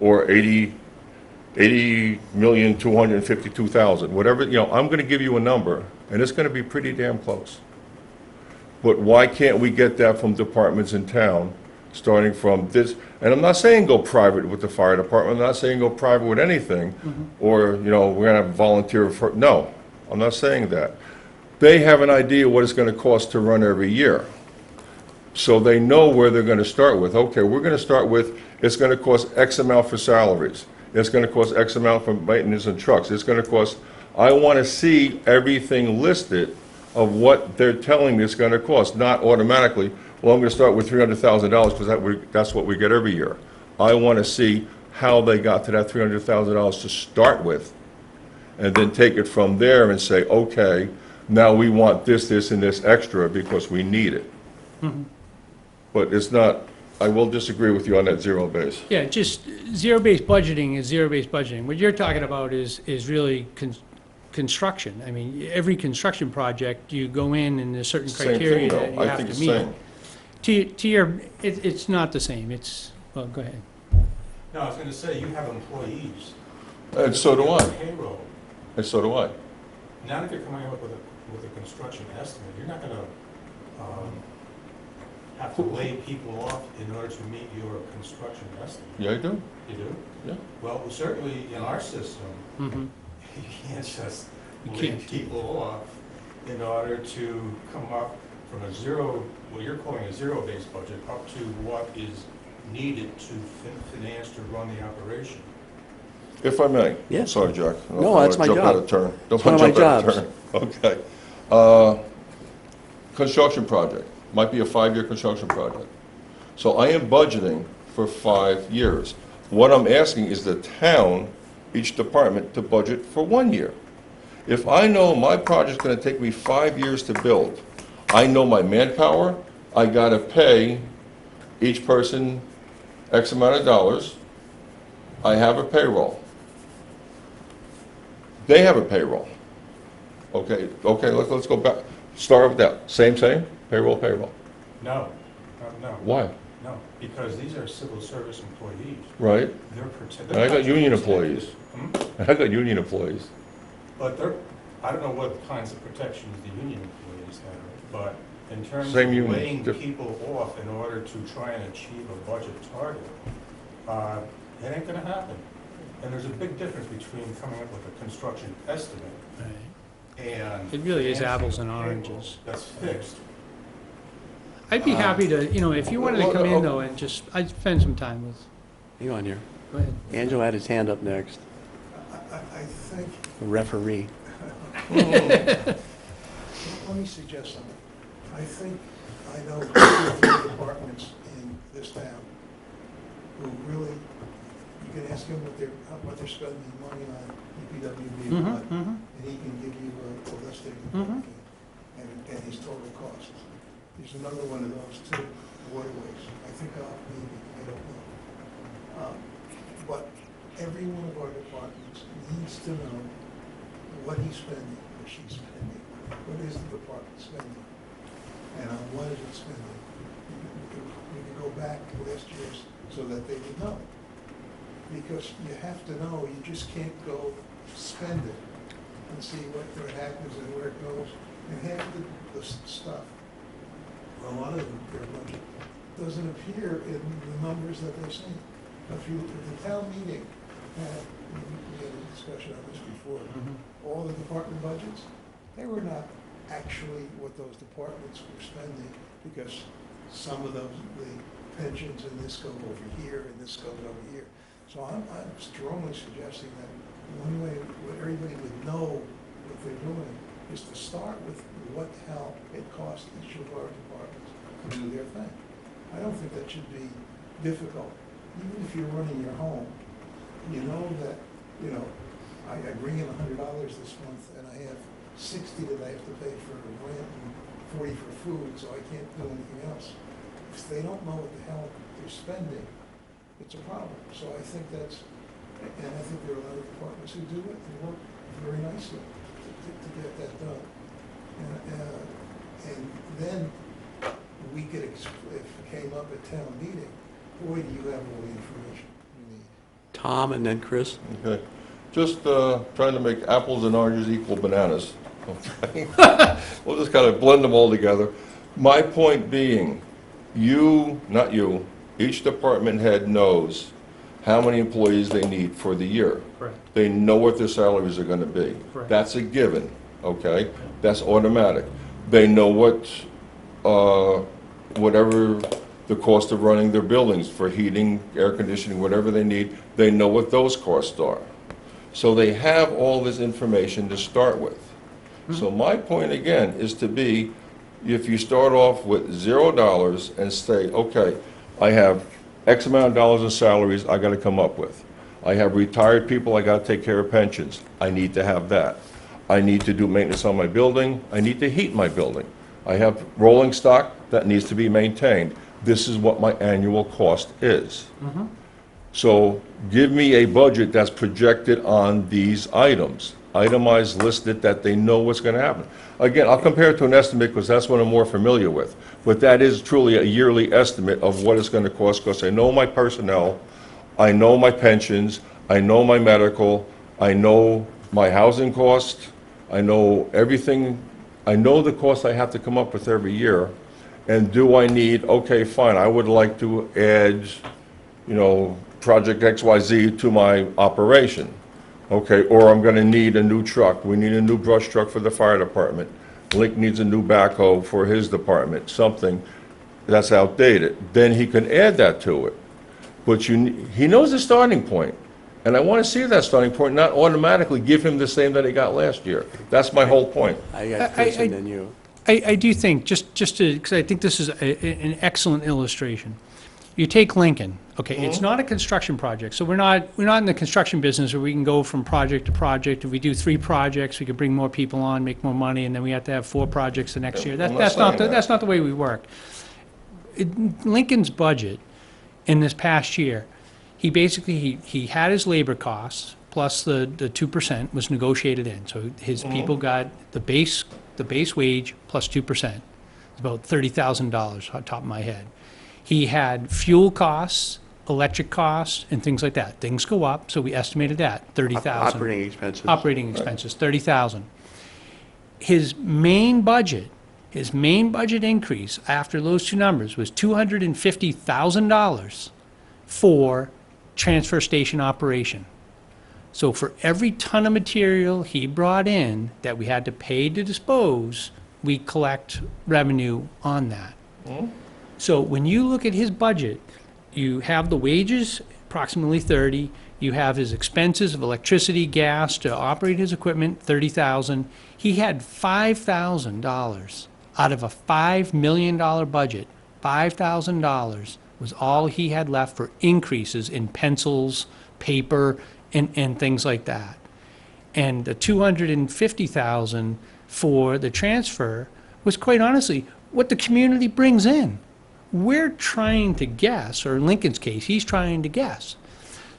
Or 80,252,000, whatever, I'm gonna give you a number, and it's gonna be pretty damn close. But why can't we get that from departments in town, starting from this? And I'm not saying go private with the fire department, I'm not saying go private with anything, or, we're gonna have volunteer for, no, I'm not saying that. They have an idea what it's gonna cost to run every year. So they know where they're gonna start with. Okay, we're gonna start with, it's gonna cost X amount for salaries. It's gonna cost X amount for maintenance and trucks. It's gonna cost, I wanna see everything listed of what they're telling me it's gonna cost, not automatically, well, I'm gonna start with $300,000 because that's what we get every year. I wanna see how they got to that $300,000 to start with, and then take it from there and say, okay, now we want this, this, and this extra because we need it. But it's not, I will disagree with you on that zero base. Yeah, just zero-based budgeting is zero-based budgeting. What you're talking about is really construction. I mean, every construction project, you go in and there's certain Same thing, criteria though. that you I have think to it's meet. same. To your, it's not the same. It's, well, go ahead. No, I was gonna say, you have employees. And so do You I, have payroll. and so do I. Now that you're coming up with a construction estimate, you're not gonna, have to lay people off in order to meet your construction estimate. Yeah, I do, You do? yeah. Well, certainly in our system, Mm-hmm. you can't just You lay can't. people off in order to come up from a zero, what you're calling a zero-based budget, up to what is needed to finance to run the operation. If I may. Yeah. Sorry, Jack. I don't No, wanna that's my jump out job. of turn. Don't It's one of wanna my jump out of jobs. turn. Okay. Construction project, might be a 5-year construction project. So I am budgeting for 5 years. What I'm asking is the town, each department, to budget for 1 year. If I know my project's gonna take me 5 years to build, I know my manpower, I gotta pay each person X amount of dollars, I have a payroll. They have a payroll. Okay, let's go back, start with that, same, payroll. No, no, Why? no, because these are civil service employees. Right? They're protected. And I got union employees. Hmm? I got union employees. But I don't know what kinds of protections the union employees have, but in terms Same of union, laying diff- people off in order to try and achieve a budget target, it ain't gonna happen. And there's a big difference between coming up with a construction estimate and. It really is financing apples and a payroll oranges. That's fixed. I'd be happy to, if you wanted to come in though and just, I'd spend some time with, Hang on here. go ahead. Angelo had his hand up next, I think, the referee. let me suggest something. I think I know 2 or 3 departments in this town who really, you can ask them what they're spending money on DPW, and he can give you a listing and his total costs. There's another one of those too, waterways. I think maybe, I don't know. But every one of our departments needs to know what he's spending, or she's spending. What is the department spending? And on what is it spending? We can go back to last year's so that they would know. Because you have to know, you just can't go spend it and see what happens and where it goes. And half the stuff, a lot of their budget, doesn't appear in the numbers that they're saying. If the town meeting had, we had a discussion on this before, all the department budgets, they were not actually what those departments were spending, because some of those, the pensions in this go over here, and this goes over here. So I'm strongly suggesting that one way, what everybody would know what they're doing is to start with what the hell it costs each of our departments to do their thing. I don't think that should be difficult. Even if you're running your home, you know that, you know, I bring in $100 this month and I have 60 that I have to pay for rent and 40 for food, so I can't do anything else. If they don't know what the hell they're spending, it's a problem. So I think that's, and I think there are a lot of departments who do it and work very nicely to get that done. And then we could, if it came up at town meeting, boy, do you have all the information you need. Tom and then Chris. Okay. Just trying to make apples and oranges equal bananas. Okay. We'll just kind of blend them all together. My point being, not you, each department head knows how many employees they need for the year. Correct. They know what their salaries are going to be. Correct. That's a given, okay? That's automatic. They know whatever the cost of running their buildings for heating, air conditioning, whatever they need, they know what those costs are. So they have all this information to start with. So my point again is to be, if you start off with $0 and say, okay, I have X amount of dollars in salaries I gotta come up with. I have retired people, I gotta take care of pensions. I need to have that. I need to do maintenance on my building. I need to heat my building. I have rolling stock that needs to be maintained. This is what my annual cost is. So give me a budget that's projected on these items, itemized, listed, that they know what's going to happen. Again, I'll compare it to an estimate because that's what I'm more familiar with. But that is truly a yearly estimate of what it's going to cost, because I know my personnel, I know my pensions, I know my medical, I know my housing cost, I know everything, I know the cost I have to come up with every year. And do I need, okay, fine, I would like to add, you know, Project XYZ to my operation. Okay, or I'm gonna need a new truck. We need a new brush truck for the fire department. Link needs a new backhoe for his department, something that's outdated. Then he can add that to it. But he knows the starting point. And I wanna see that starting point, not automatically give him the same that he got last year. That's my whole point. I got Chris and then you. I do think, just to, because I think this is an excellent illustration. You take Lincoln, okay, it's not a construction project, so we're not in the construction business where we can go from project to project. If we do 3 projects, we could bring more people on, make more money, and then we have to have 4 projects the next year. That's not the way we work. Lincoln's budget in this past year, he basically, he had his labor costs, plus the 2% was negotiated in. So his people got the base wage plus 2%. It's about $30,000 on top of my head. He had fuel costs, electric costs, and things like that. Things go up, so we estimated that, $30,000. Operating expenses. Operating expenses, $30,000. His main budget increase after those two numbers was $250,000 for transfer station operation. So for every ton of material he brought in that we had to pay to dispose, we collect revenue on that. So when you look at his budget, you have the wages, approximately 30, you have his expenses of electricity, gas to operate his equipment, 30,000. He had $5,000 out of a $5 million budget. $5,000 was all he had left for increases in pencils, paper, and things like that. And the $250,000 for the transfer was, quite honestly, what the community brings in. We're trying to guess, or in Lincoln's case, he's trying to guess.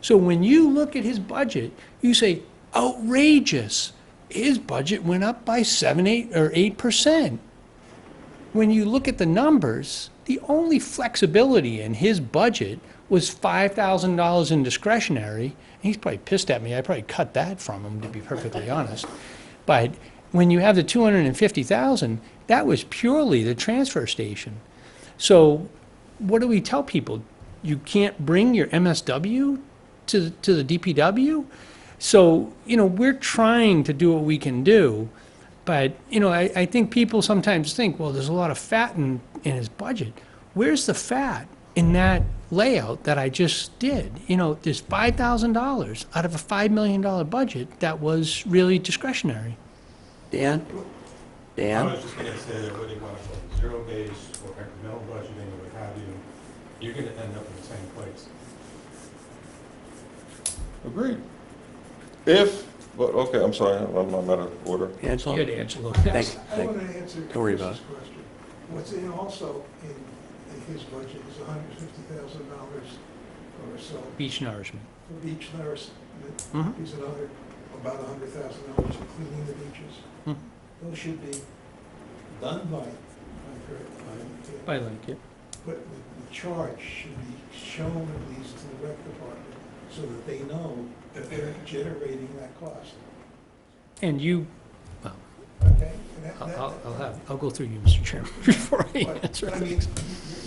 So when you look at his budget, you say, outrageous. His budget went up by 8%. When you look at the numbers, the only flexibility in his budget was $5,000 in discretionary. And he's probably pissed at me. I probably cut that from him, to be perfectly honest. But when you have the $250,000, that was purely the transfer station. So what do we tell people? You can't bring your MSW to the DPW? So, you know, we're trying to do what we can do, but, you know, I think people sometimes think, well, there's a lot of fat in his budget. Where's the fat in that layout that I just did. You know, there's $5,000 out of a $5 million budget that was really discretionary. Dan? I Dan? was just gonna say that whether you want to go zero base or incremental budgeting or what have you, you're gonna end up in the same place. Agreed. If, but, okay, I'm sorry, I'm out of order. Angelo? Good, Angelo. Thank, I thank, want to answer Don't worry about Chris's question. What's in also in his budget is $150,000 or so Beach nourishment. for beach nourishment. Mhm. There's another, about $100,000 for cleaning the beaches. Mhm. Those should be done by, I like it. but the charge should be shown at least to the rec department so that they know that they're generating that cost, And you, well, okay? And I'll go through you, Mr. Chairman, before I But answer. I mean,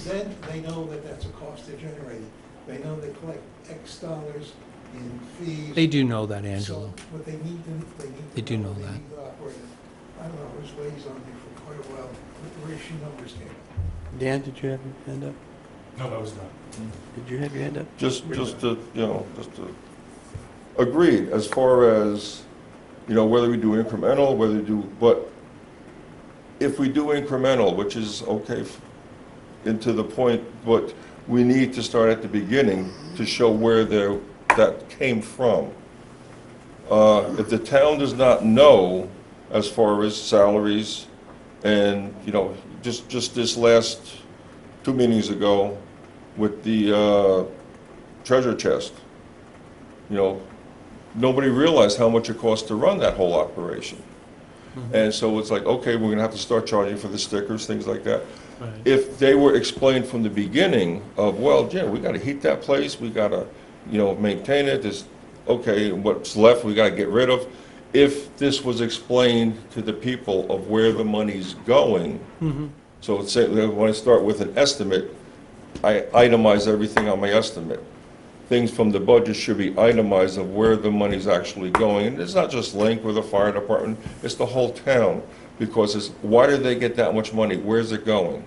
then they know that that's a cost they're generating. They know they collect X dollars in fees. They do know that, Angelo. So what they need to. They do know They that. need to operate it. I don't know, there's ways on there for quite a while, where she numbers came up. Dan, did you have your hand up? No, that was done. Did you have your hand up? Just to, just to, agreed, as far as, whether we do incremental, whether we do, but if we do incremental, which is okay, into the point, but we need to start at the beginning to show where that came from. If the town does not know, as far as salaries, and, just this last 2 meetings ago with the treasure chest, nobody realized how much it costs to run that whole operation. And so it's like, okay, we're gonna have to start charging for the stickers, things like that. Right. If they were explained from the beginning of, well, Jim, we gotta heat that place, we gotta, maintain it, this, okay, what's left, we gotta get rid of. If this was explained to the people of where the money's going, so it's, when I start with an estimate, I itemize everything on my estimate. Things from the budget should be itemized of where the money's actually going. And it's not just Link or the fire department, it's the whole town. Because it's, why did they get that much money? Where's it going?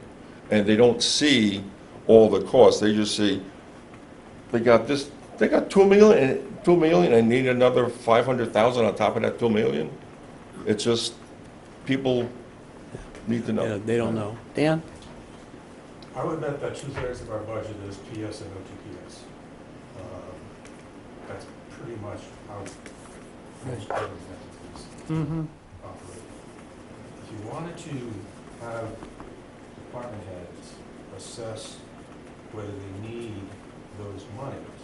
And they don't see all the costs. They just see, they got this, they got 2 million and need another 500,000 on top of that 2 million. It's just, people need to Yeah, know. they don't know. Dan? I would bet that 2/3 of our budget is PS and OTPS. That's pretty much how most government entities Mm-hmm. operate. If you wanted to have department heads assess whether they need those monies,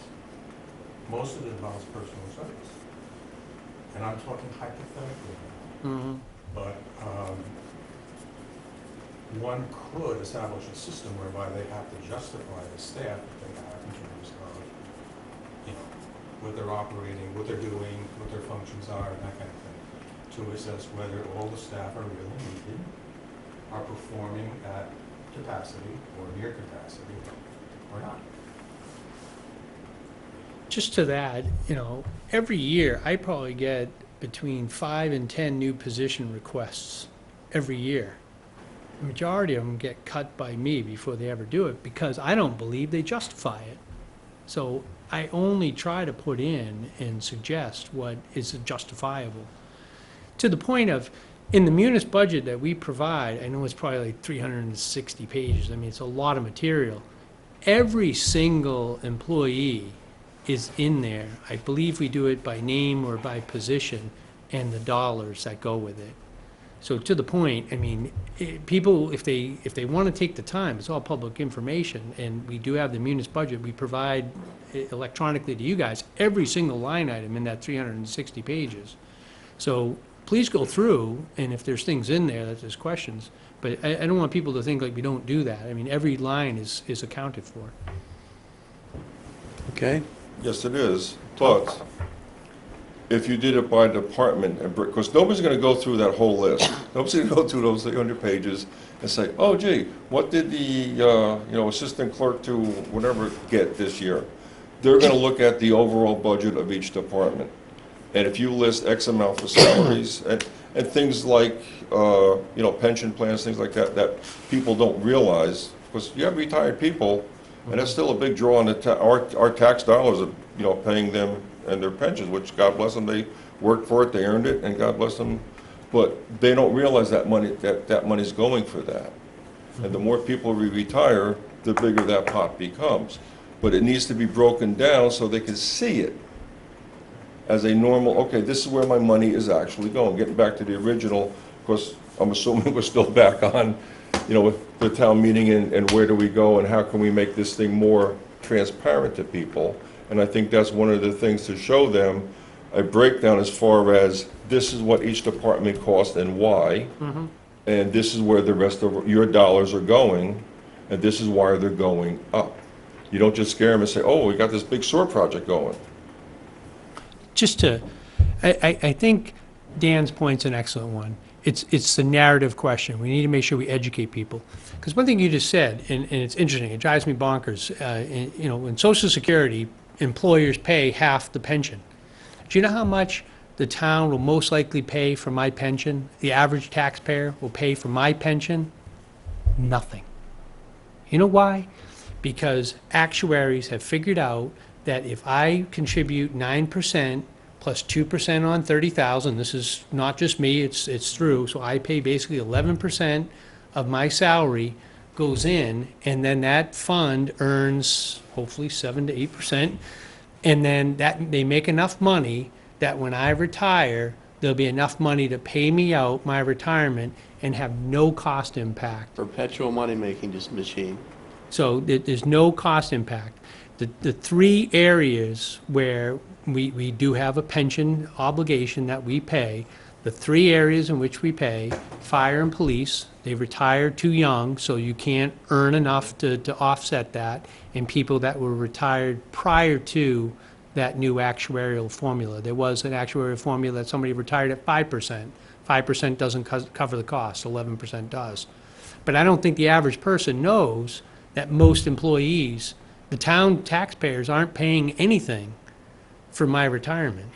most of it involves personal service. And I'm talking hypothetically now. Mm-hmm. But one could establish a system whereby they have to justify the staff that they have in terms of, what they're operating, what they're doing, what their functions are, and that kind of thing, to assess whether all the staff are really needed, are performing at capacity or near capacity, or not. Just to that, every year I probably get between 5 and 10 new position requests every year. The majority of them get cut by me before they ever do it because I don't believe they justify it. So I only try to put in and suggest what is justifiable. To the point of, in the munis budget that we provide, I know it's probably like 360 pages. I mean, it's a lot of material. Every single employee is in there. I believe we do it by name or by position and the dollars that go with it. So to the point, I mean, people, if they want to take the time, it's all public information, and we do have the munis budget, we provide electronically to you guys, every single line item in that 360 pages. So please go through, and if there's things in there that there's questions, but I don't want people to think like we don't do that. I mean, every line is accounted for. Okay? Yes, it is, but if you did it by department, because nobody's going to go through that whole list. Nobody's going to go through those 300 pages and say, oh, gee, what did the assistant clerk to whatever get this year? They're going to look at the overall budget of each department. And if you list X amount for salaries and things like, pension plans, things like that, that people don't realize, because you have retired people And that's still a big draw on our tax dollars of, paying them and their pensions, which God bless them, they worked for it, they earned it, and God bless them. But they don't realize that money's going for that. And the more people we retire, the bigger that pot becomes. But it needs to be broken down so they can see it as a normal, okay, this is where my money is actually going. Getting back to the original, because I'm assuming we're still back on, with the town meeting and where do we go and how can we make this thing more transparent to people. And I think that's one of the things to show them a breakdown as far as this is what each department costs and why. And this is where the rest of your dollars are going, and this is why they're going up. You don't just scare them and say, oh, we got this big sewer project going. I think Dan's point's an excellent one. It's the narrative question. We need to make sure we educate people. Because one thing you just said, and it's interesting, it drives me bonkers. In Social Security, employers pay half the pension. Do you know how much the town will most likely pay for my pension? The average taxpayer will pay for my pension? Nothing. You know why? Because actuaries have figured out that if I contribute 9% plus 2% on 30,000, this is not just me, it's through, so I pay basically 11% of my salary goes in, and then that fund earns hopefully 7 to 8%, and then that they make enough money that when I retire, there'll be enough money to pay me out my retirement and have no cost impact. Perpetual money-making machine. So there's no cost impact. The three areas where we do have a pension obligation that we pay, the three areas in which we pay, fire and police, they retire too young, so you can't earn enough to offset that, and people that were retired prior to that new actuarial formula. There was an actuarial formula that somebody retired at 5%. 5% doesn't cover the cost, 11% does. But I don't think the average person knows that most employees, the town taxpayers, aren't paying anything for my retirement.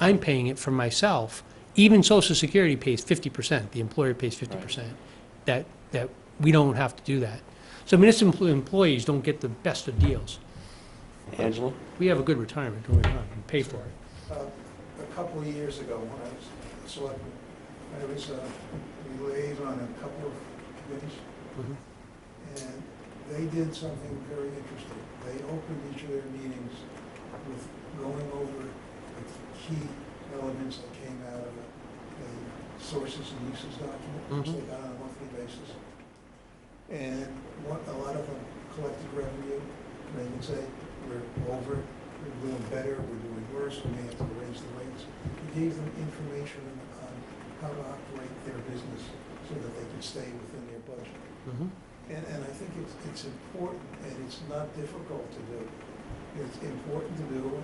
I'm paying it for myself. Even Social Security pays 50%, the employer pays 50%. That we don't have to do that. So municipal employees don't get the best of deals. Angela? We have a good retirement, don't we? We pay for it. A couple of years ago, when I was selectman, I was a liaison on a couple of committees, and they did something very interesting. They opened each of their meetings with going over the key elements that came out of a sources and uses document, which they got on a monthly basis. And a lot of them collected revenue. They would say, we're over, we're doing better, we're doing worse, we may have to raise the rates. We gave them information on how to operate their business so that they can stay within their budget. And I think it's important, and it's not difficult to do. It's important to do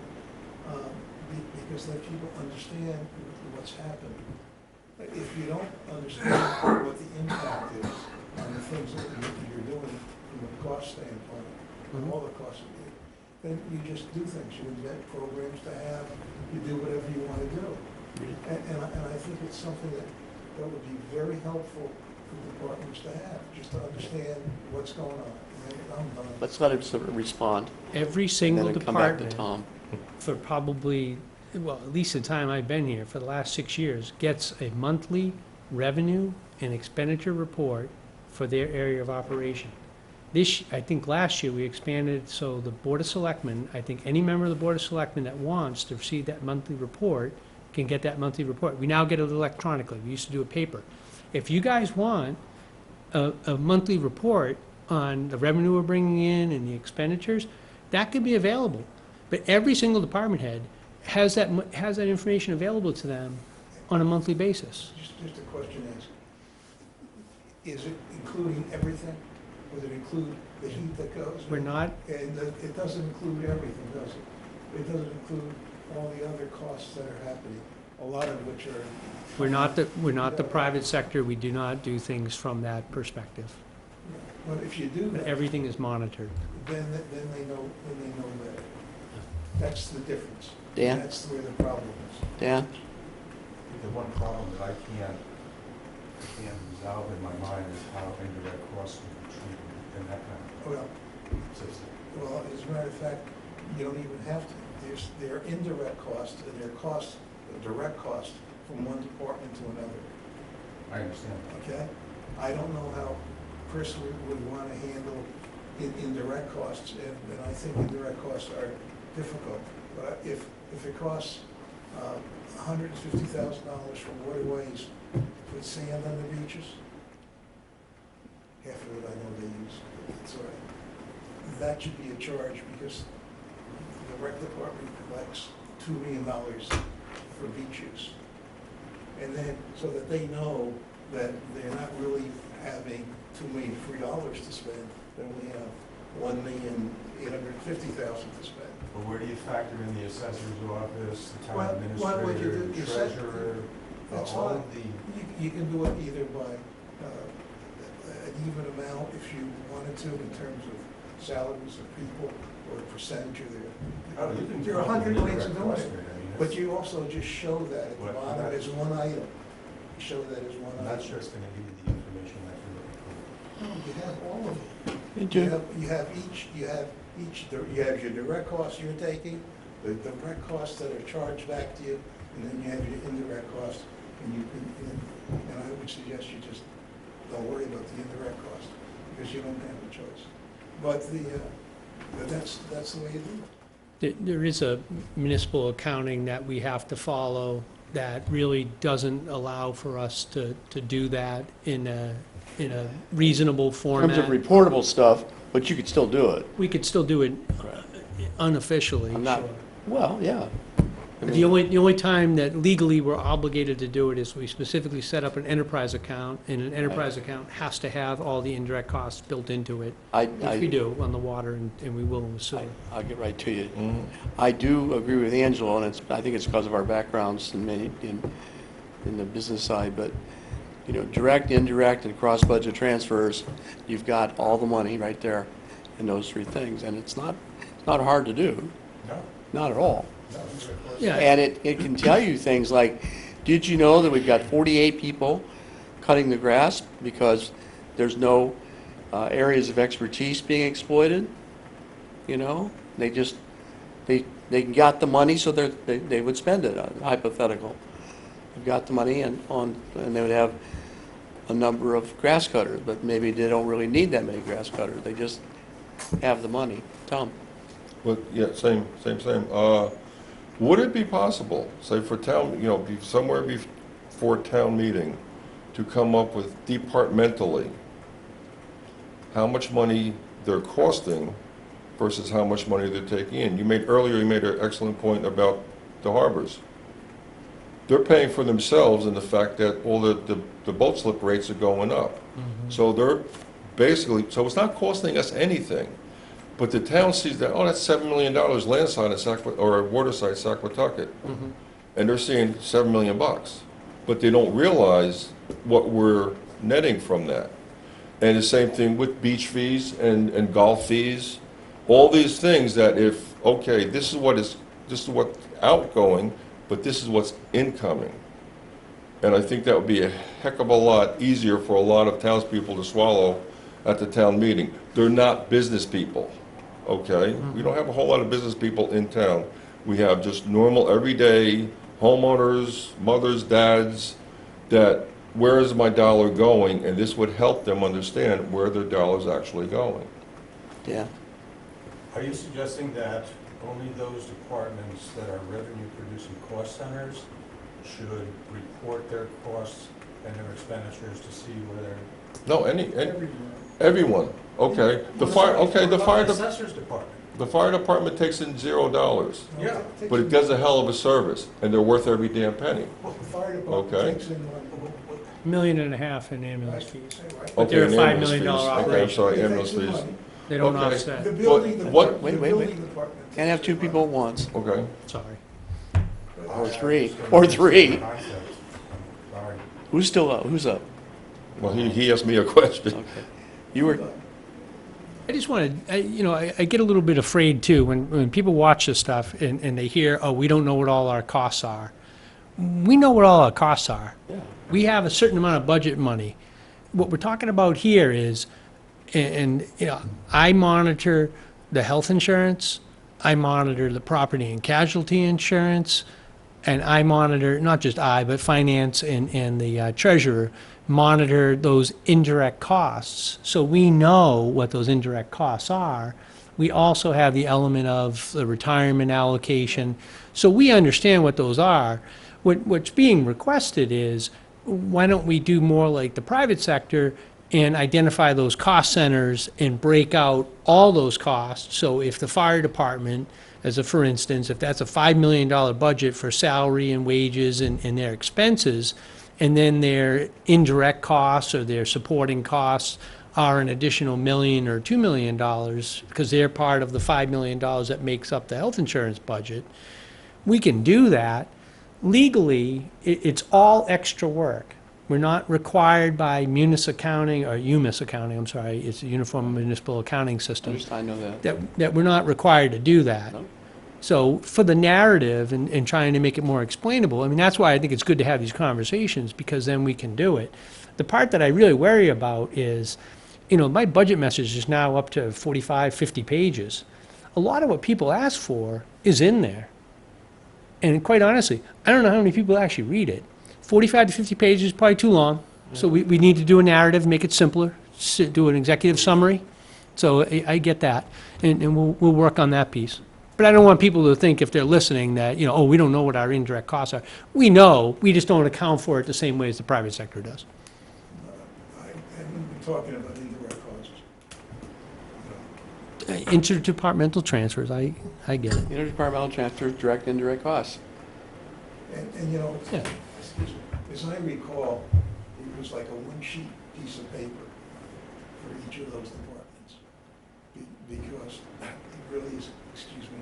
because then people understand what's happening. If you don't understand what the impact is on the things that you're doing from a cost standpoint, and all the costs, then you just do things. You invent programs to have, you do whatever you want to do. And I think it's something that would be very helpful for departments to have, just to understand what's going on. Let's let him sort of respond. Every single And then come back to department, Tom. for probably, well, at least the time I've been here, for the last 6 years, gets a monthly revenue and expenditure report for their area of operation. I think last year we expanded, so the Board of Selectmen, I think any member of the Board of Selectmen that wants to receive that monthly report can get that monthly report. We now get it electronically. We used to do a paper. If you guys want a monthly report on the revenue we're bringing in and the expenditures, that could be available. But every single department head has that information available to them on a monthly basis. Just a question is it including everything? Does it include the heat that goes? We're not, And it doesn't include everything, does it? It doesn't include all the other costs that are happening, a lot of which are... we're not the private sector. We do not do things from that perspective. But if you do But that, everything is monitored. then they know better. That's the difference. Dan? That's where the problem is. Dan? The one problem that I can't resolve in my mind is how indirect costs will be treated and that kind of thing. Well, system. Well, as a matter of fact, you don't even have to. There are indirect costs and there are costs, direct costs from one department to another, I understand. okay? I don't know how Chris would want to handle indirect costs, and I think indirect costs are difficult. But if it costs $150,000 for waterways, put sand on the beaches, half of it I know they use, it's all right. That should be a charge because the rec department collects $2 million for beach use. And then, so that they know that they're not really having $2 million free dollars to spend, they only have $1,850,000 to spend. But where do you factor in the assessor's office, the town Well, what you administrator, do, you the set- treasurer, That's all fine. of the, You can do it either by an even amount if you wanted to in terms of salaries of people or a percentage of their. oh, you can. There are 100 ways of doing Indirect cost it. rate, I mean, But that's- you also just show that at the What- bottom that- as one item. You show that as one And item. that's just gonna give you the information that you're looking for. No, you have all of it. You You do. have each, you have your direct costs you're taking, the direct costs that are charged back to you, and then you have your indirect costs, and you can, and I would suggest you just don't worry about the indirect cost, because you don't have a choice. But but that's the way you do it. There is a municipal accounting that we have to follow that really doesn't allow for us to do that in a reasonable In terms format. of reportable stuff, but you could still do it. We could still do it unofficially, I'm not, sure. well, yeah. I The mean, only time that legally we're obligated to do it is we specifically set up an enterprise account, and an enterprise account has to have all the indirect costs built into it, which we do on the water, and we will in the sewer. I'll get right to you. Mhm. I do agree with Angelo, and I think it's because of our backgrounds in the business side, but, you know, direct, indirect, and cross-budget transfers, you've got all the money right there in those three things, and it's not hard to do, No, not at all. no, it's of course. Yeah. And it can tell you things like, did you know that we've got 48 people cutting the grass because there's no areas of expertise being exploited? You know, they got the money, so they would spend it, hypothetical. They've got the money and they would have a number of grass cutters, but maybe they don't really need that many grass cutters. They just have the money. Tom? But, yeah, same. Would it be possible, say for town, you know, somewhere before town meeting, to come up with departmentally how much money they're costing versus how much money they're taking in? You made an excellent point about the harbors. They're paying for themselves in the fact that all the boat slip rates are going up. So they're basically, so it's not costing us anything. But the town sees that, oh, that's $7 million landside at or waterside Saquatucket. And they're seeing $7 million. But they don't realize what we're netting from that. And the same thing with beach fees and golf fees. All these things that if, okay, this is what's outgoing, but this is what's incoming. And I think that would be a heck of a lot easier for a lot of townspeople to swallow at the town meeting. They're not business people, okay? We don't have a whole lot of business people in town. We have just normal, everyday homeowners, mothers, dads, that where is my dollar going? And this would help them understand where their dollar's actually going. Yeah. Are you suggesting that only those departments that are revenue-producing cost centers should report their costs and their expenditures to see where they're... No, everyone, okay. The Assessor's department. The fire department takes in $0, Yeah. but it does a hell of a service, and they're worth every damn penny. The fire department Okay. takes in $1.5 million in ambulance fees. right? But they're a Okay, $5 ambulance million fees. Okay, I'm operation. sorry, It ambulance takes in fees. money. They don't Okay. offset. The building what- department, the wait. building department. Can't have takes two in people at money. once. Okay. Sorry. Or three. Or three. Sorry. Who's up? Well, he asked me a question. Okay. You were, I just wanted, I get a little bit afraid too when people watch this stuff and they hear, oh, we don't know what all our costs are. We know what all our costs are. yeah. We have a certain amount of budget money. What we're talking about here is And, you know, I monitor the health insurance, I monitor the property and casualty insurance, and I monitor, not just I, but finance and the treasurer monitor those indirect costs. So we know what those indirect costs are. We also have the element of the retirement allocation. So we understand what those are. What's being requested is, why don't we do more like the private sector and identify those cost centers and break out all those costs? So if the fire department, as a for instance, if that's a $5 million budget for salary and wages and their expenses, and then their indirect costs or their supporting costs are an additional $1 million or $2 million, because they're part of the $5 million that makes up the health insurance budget, we can do that. Legally, it's all extra work. We're not required by Munis accounting, or UMIS accounting, I'm sorry, it's a Uniform Municipal Accounting System, I know that. that we're not required to do that. No. So for the narrative and trying to make it more explainable, I mean, that's why I think it's good to have these conversations, because then we can do it. The part that I really worry about is, you know, my budget message is now up to 45, 50 pages. A lot of what people ask for is in there. And quite honestly, I don't know how many people actually read it. 45 to 50 pages is probably too long. So we need to do a narrative, make it simpler, do an executive summary. So I get that, and we'll work on that piece. But I don't want people to think, if they're listening, that, you know, oh, we don't know what our indirect costs are. We know, we just don't account for it the same way as the private sector does. I haven't been talking about indirect costs. Interdepartmental transfers, I get it. Interdepartmental transfers, direct, indirect costs. And you know, Yeah. excuse me, as I recall, it was like a one-sheet piece of paper for each of those departments. Because it really is, excuse me,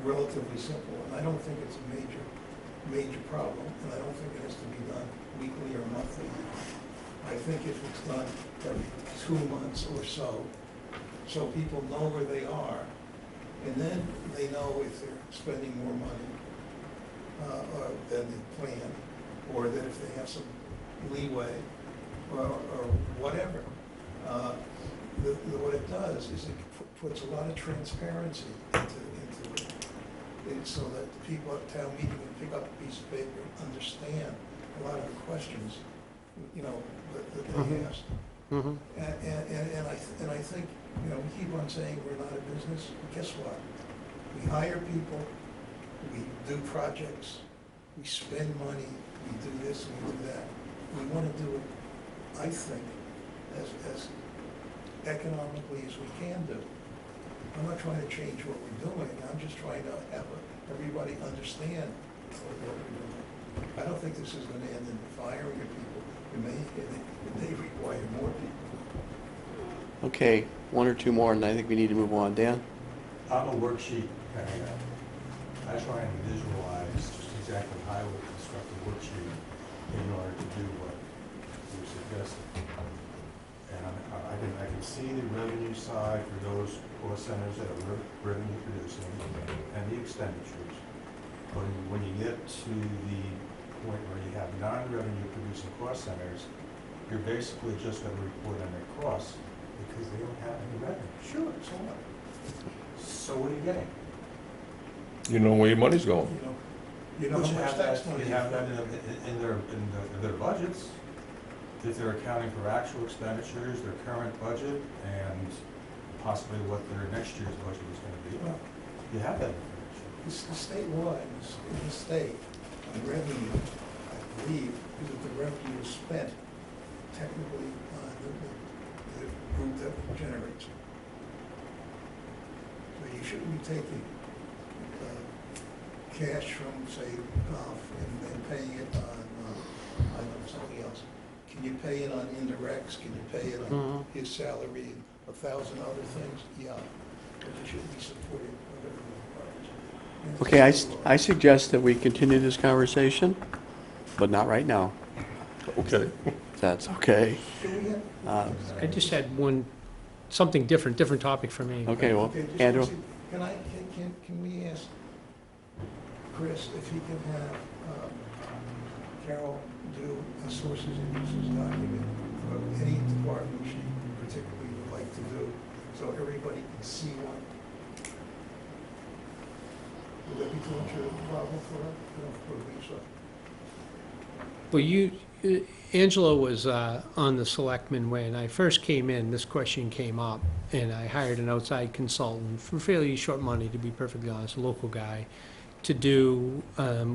relatively simple, and I don't think it's a major problem, and I don't think it has to be done weekly or monthly. I think if it's done every 2 months or so, so people know where they are, and then they know if they're spending more money than they planned, or that if they have some leeway, or whatever. What it does is it puts a lot of transparency into it, and so that the people at town meeting can pick up a piece of paper and understand a lot of the questions, you know, that they asked. And I think, you know, we keep on saying we're not a business. Guess what? We hire people, we do projects, we spend money, we do this, we do that. We want to do it, I think, as economically as we can do. I'm not trying to change what we're doing. I'm just trying to have everybody understand what we're doing. I don't think this is going to end in firing of people. It may require more people. Okay, one or two more, and I think we need to move on. Dan? I'm a worksheet kind of guy. I try and visualize just exactly how I would construct a worksheet in order to do what you're suggesting. And I can see the revenue side for those cost centers that are revenue producing and the expenditures. But when you get to the point where you have non-revenue producing cost centers, you're basically just going to report on their costs because they don't have any revenue. Sure, so what? So what are you getting? You know where your money's going. You know But how much tax money you have that in their budgets. If they're accounting for actual expenditures, their current budget, and possibly what their next year's budget is going to be. Well, You have that information. the state law in the state on revenue, I believe, is that the revenue is spent technically on the group that generates it. So you shouldn't be taking cash from, say, golf and paying it on something else. Can you pay it on indirects? Can you pay it on his salary and 1,000 other things? Yeah, but you shouldn't be supporting whatever. Okay, I suggest that we continue this conversation, but not right now. Okay. If that's okay. I just had something different topic for me. Okay, well, Okay, just Andrew? can we ask Chris if he can have Carol do a sources and uses document for any department she typically would like to do, so everybody can see one. Would that be too much of a problem for Lisa? Well, Angela was on the selectmen when I first came in, this question came up, and I hired an outside consultant for fairly short money, to be perfectly honest, a local guy, to do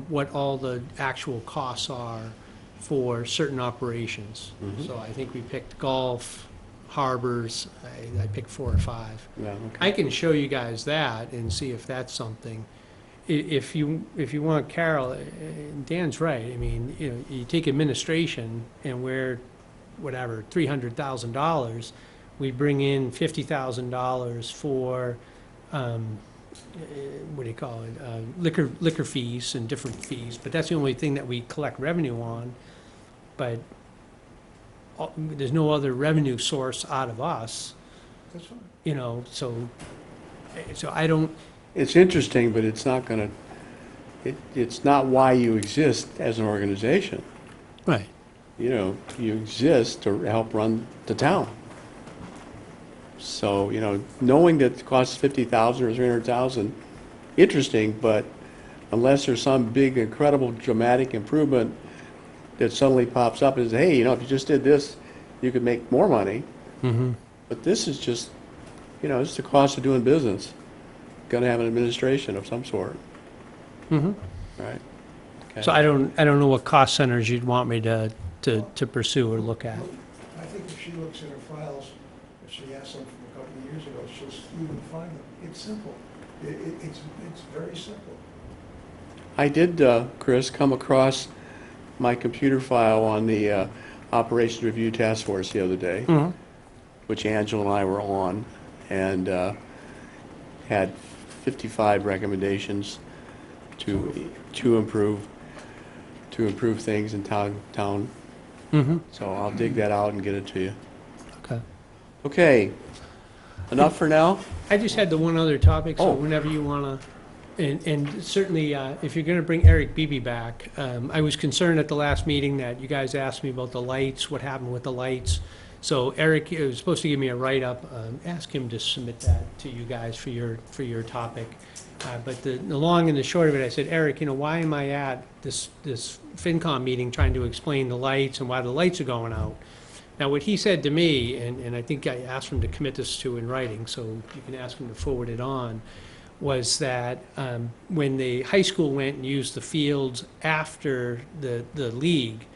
what all the actual costs are for certain operations. Mhm. So I think we picked golf, harbors, I picked 4 or 5. Yeah, I okay. can show you guys that and see if that's something. If you want, Carol, Dan's right. I mean, you take administration and we're, whatever, $300,000, we bring in $50,000 for, what do you call it, liquor fees and different fees, but that's the only thing that we collect revenue on. But there's no other revenue source out of us, That's fine. so I don't, It's interesting, but it's not gonna, it's not why you exist as an organization. right. You exist to help run the town. So, knowing that it costs 50,000 or 300,000, interesting, but unless there's some big, incredible, dramatic improvement that suddenly pops up and says, hey, if you just did this, you could make more money. Mm-hmm. But this is just, it's the cost of doing business. Gonna have an administration of some sort, Mm-hmm. right? Okay. So I don't know what cost centers you'd want me to pursue or look at. I think if she looks at her files, if she has some from a couple of years ago, you will find them. It's simple. It's very simple. I did, Chris, come across my computer file on the Operations Review Task Force the other day, Mm-hmm. which Angela and I were on, and had 55 recommendations to improve things in town. Mm-hmm. So I'll dig that out and get it to you. Okay. Okay, enough for now? I just had the one other topic, so Oh. whenever you want to, and certainly, if you're going to bring Eric Beebe back, I was concerned at the last meeting that you guys asked me about the lights, what happened with the lights. So Eric was supposed to give me a write-up. Ask him to submit that to you guys for your topic. But the long and the short of it, I said, Eric, why am I at this FinCom meeting trying to explain the lights and why the lights are going out? Now, what he said to me, and I think I asked him to commit this to in writing, so you can ask him to forward it on, was that when the high school went and used the fields after the league,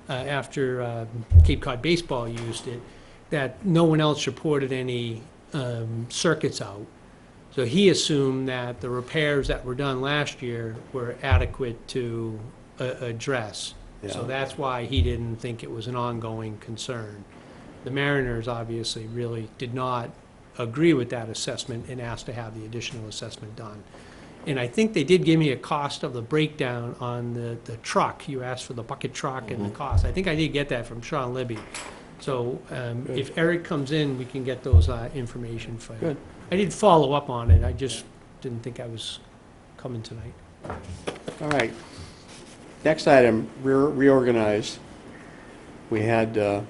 after Cape Cod Baseball used it, that no one else reported any circuits out. So he assumed that the repairs that were done last year were adequate to address. So Yeah. that's why he didn't think it was an ongoing concern. The Mariners obviously really did not agree with that assessment and asked to have the additional assessment done. And I think they did give me a cost of the breakdown on the truck. You asked for the bucket truck and the cost. I think I did get that from Sean Libby. So if Eric comes in, we can get those information for you. Good. I did follow up on it. I just didn't think I was coming tonight. All right. Next item, reorganize. We had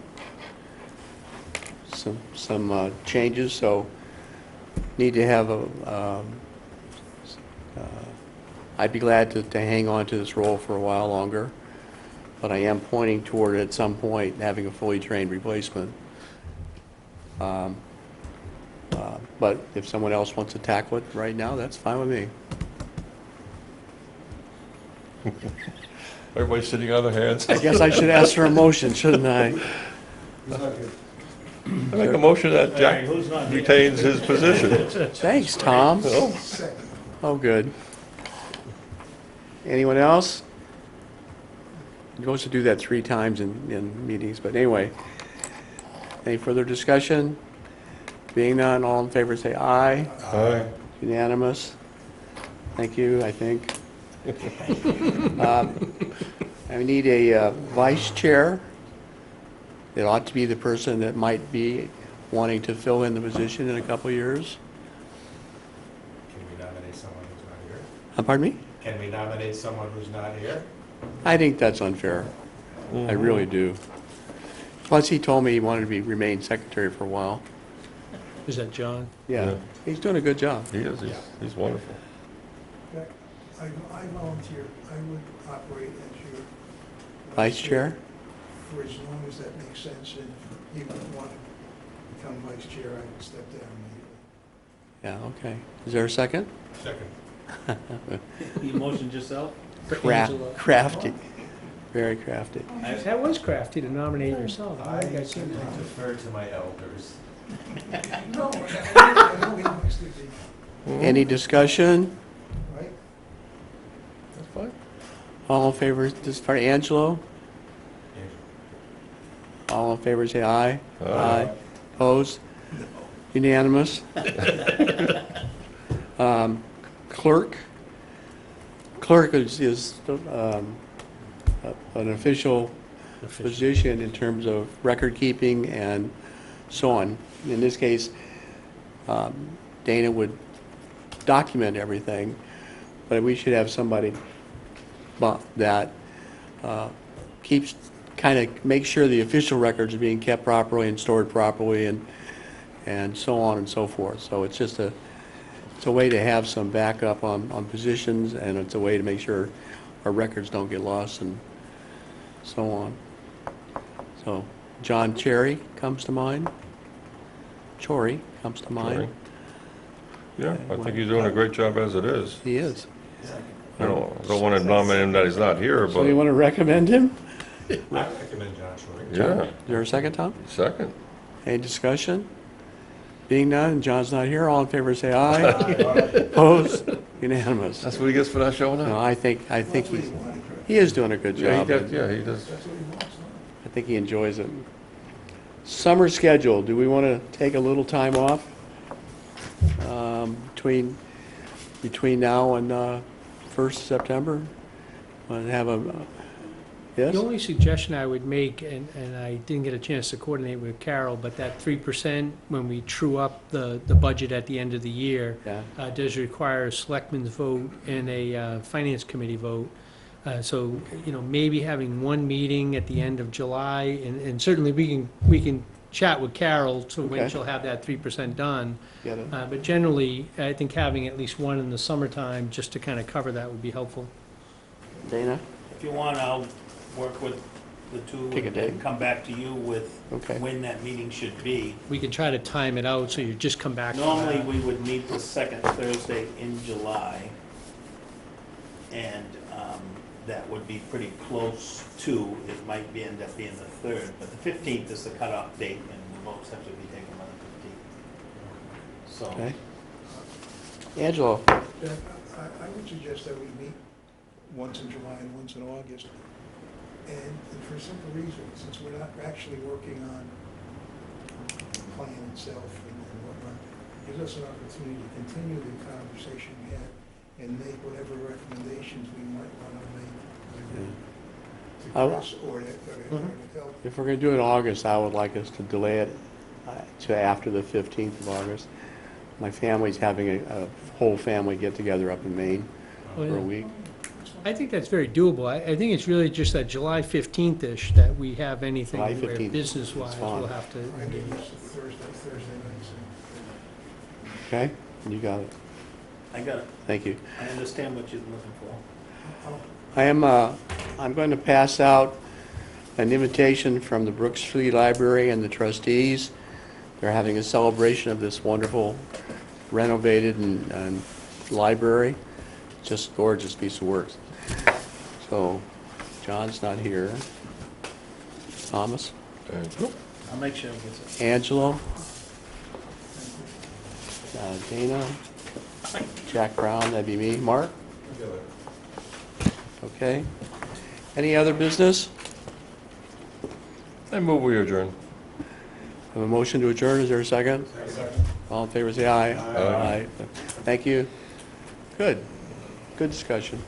some changes, so need to have I'd be glad to hang on to this role for a while longer, but I am pointing toward at some point having a fully trained replacement. But if someone else wants to tackle it right now, that's fine with me. Everybody's sitting on their hands. I guess I should ask for a motion, shouldn't I? I make a motion that Jack Who's not here? retains his position. Thanks, Tom. Oh, Second. Oh, good. Anyone else? You're supposed to do that 3 times in meetings, but anyway. Any further discussion? Being none, all in favor say aye. aye. Unanimous. Thank you, I think. I need a vice chair. It ought to be the person that might be wanting to fill in the position in a couple of years. Can we nominate someone who's not here? Pardon me? Can we nominate someone who's not here? I think that's unfair. I really do. Plus, he told me he wanted to remain secretary for a while. Is that John? Yeah, Yeah. he's doing a good job. He is, he's wonderful. I volunteer, I would operate as your. Vice chair? For as long as that makes sense, and if you would want to become vice chair, I would step down immediately. Yeah, okay. Is there a second? Second. You motioned yourself? Angela. Crafty, very crafty. That was crafty to nominate yourself. I think I seen that. defer to my elders. No, I know he wants to be, Any discussion? right? That's fine. All in favor, this for Angelo? All in favor, say aye. Aye. Opposed? Unanimous? Clerk? Clerk is an official position in terms of record keeping and so on. In this case, Dana would document everything, but we should have somebody that keeps, kind of makes sure the official records are being kept properly and stored properly and so on and so forth. So it's just it's a way to have some backup on positions, and it's a way to make sure our records don't get lost and so on. So John Cherry comes to mind. Chory comes to mind. Yeah, I think he's doing a great job as it is. He is. I don't want to nominate him that he's not here, So you but, want to recommend him? I recommend John Shore. yeah, Is there a second, Tom? second. Any discussion? Being none, John's not here, all in favor say aye. Opposed? Unanimous. That's what he gets for not showing No, up. I think That's what he's, he wanted, correct? he is doing a good Yeah, he job. does, yeah, he does. That's what he wants, huh? I think he enjoys it. Summer schedule, do we want to take a little time off between now and 1st September? Want to have yes? The only suggestion I would make, and I didn't get a chance to coordinate with Carol, but that 3%, when we true up the budget at the end of the year, Yeah. does require a selectmen's vote and a finance committee vote. So, maybe having one meeting at the end of July, and certainly we can chat with Carol to when Okay. she'll have that 3% done. Get it? But generally, I think having at least one in the summertime, just to kind of cover that, would be helpful. Dana? If you want, I'll work with the two Pick a and date. come back to you with Okay. when that meeting should be. We can try to time it out, so you just come back. to Normally, that. we would meet the second Thursday in July, and that would be pretty close to, it might end up being the 3rd, but the 15th is the cutoff date, and the votes have to be taken by the 15th. So, Okay. Angelo? Jack, I would suggest that we meet once in July and once in August. And for a simple reason, since we're not actually working on the plan itself and whatnot, it gives us an opportunity to continue the conversation we had and make whatever recommendations we might want to make to I'll- Chris or to help. If we're going to do it in August, I would like us to delay it to after the 15th of August. My family's having a whole family get-together up in Maine Oh, for a yeah. week. I think that's very doable. I think it's really just that July 15th-ish that we have anything July where 15th. business-wise It's fine. we'll have to I engage. think it's Thursday nights. Okay? You got it. I got it. Thank you. I understand what you're looking for. I'm going to pass out an invitation from the Brooks Free Library and the trustees. They're having a celebration of this wonderful renovated and library. Just gorgeous piece of work. So, John's not here. Thomas? I'll make sure it gets it. Angelo? Dana? Jack Brown, that'd be me. Mark? Okay. Any other business? I move we adjourn. Have a motion to adjourn, is there a second? Second. All in favor, say aye. Aye. Thank you. Good. Good discussion.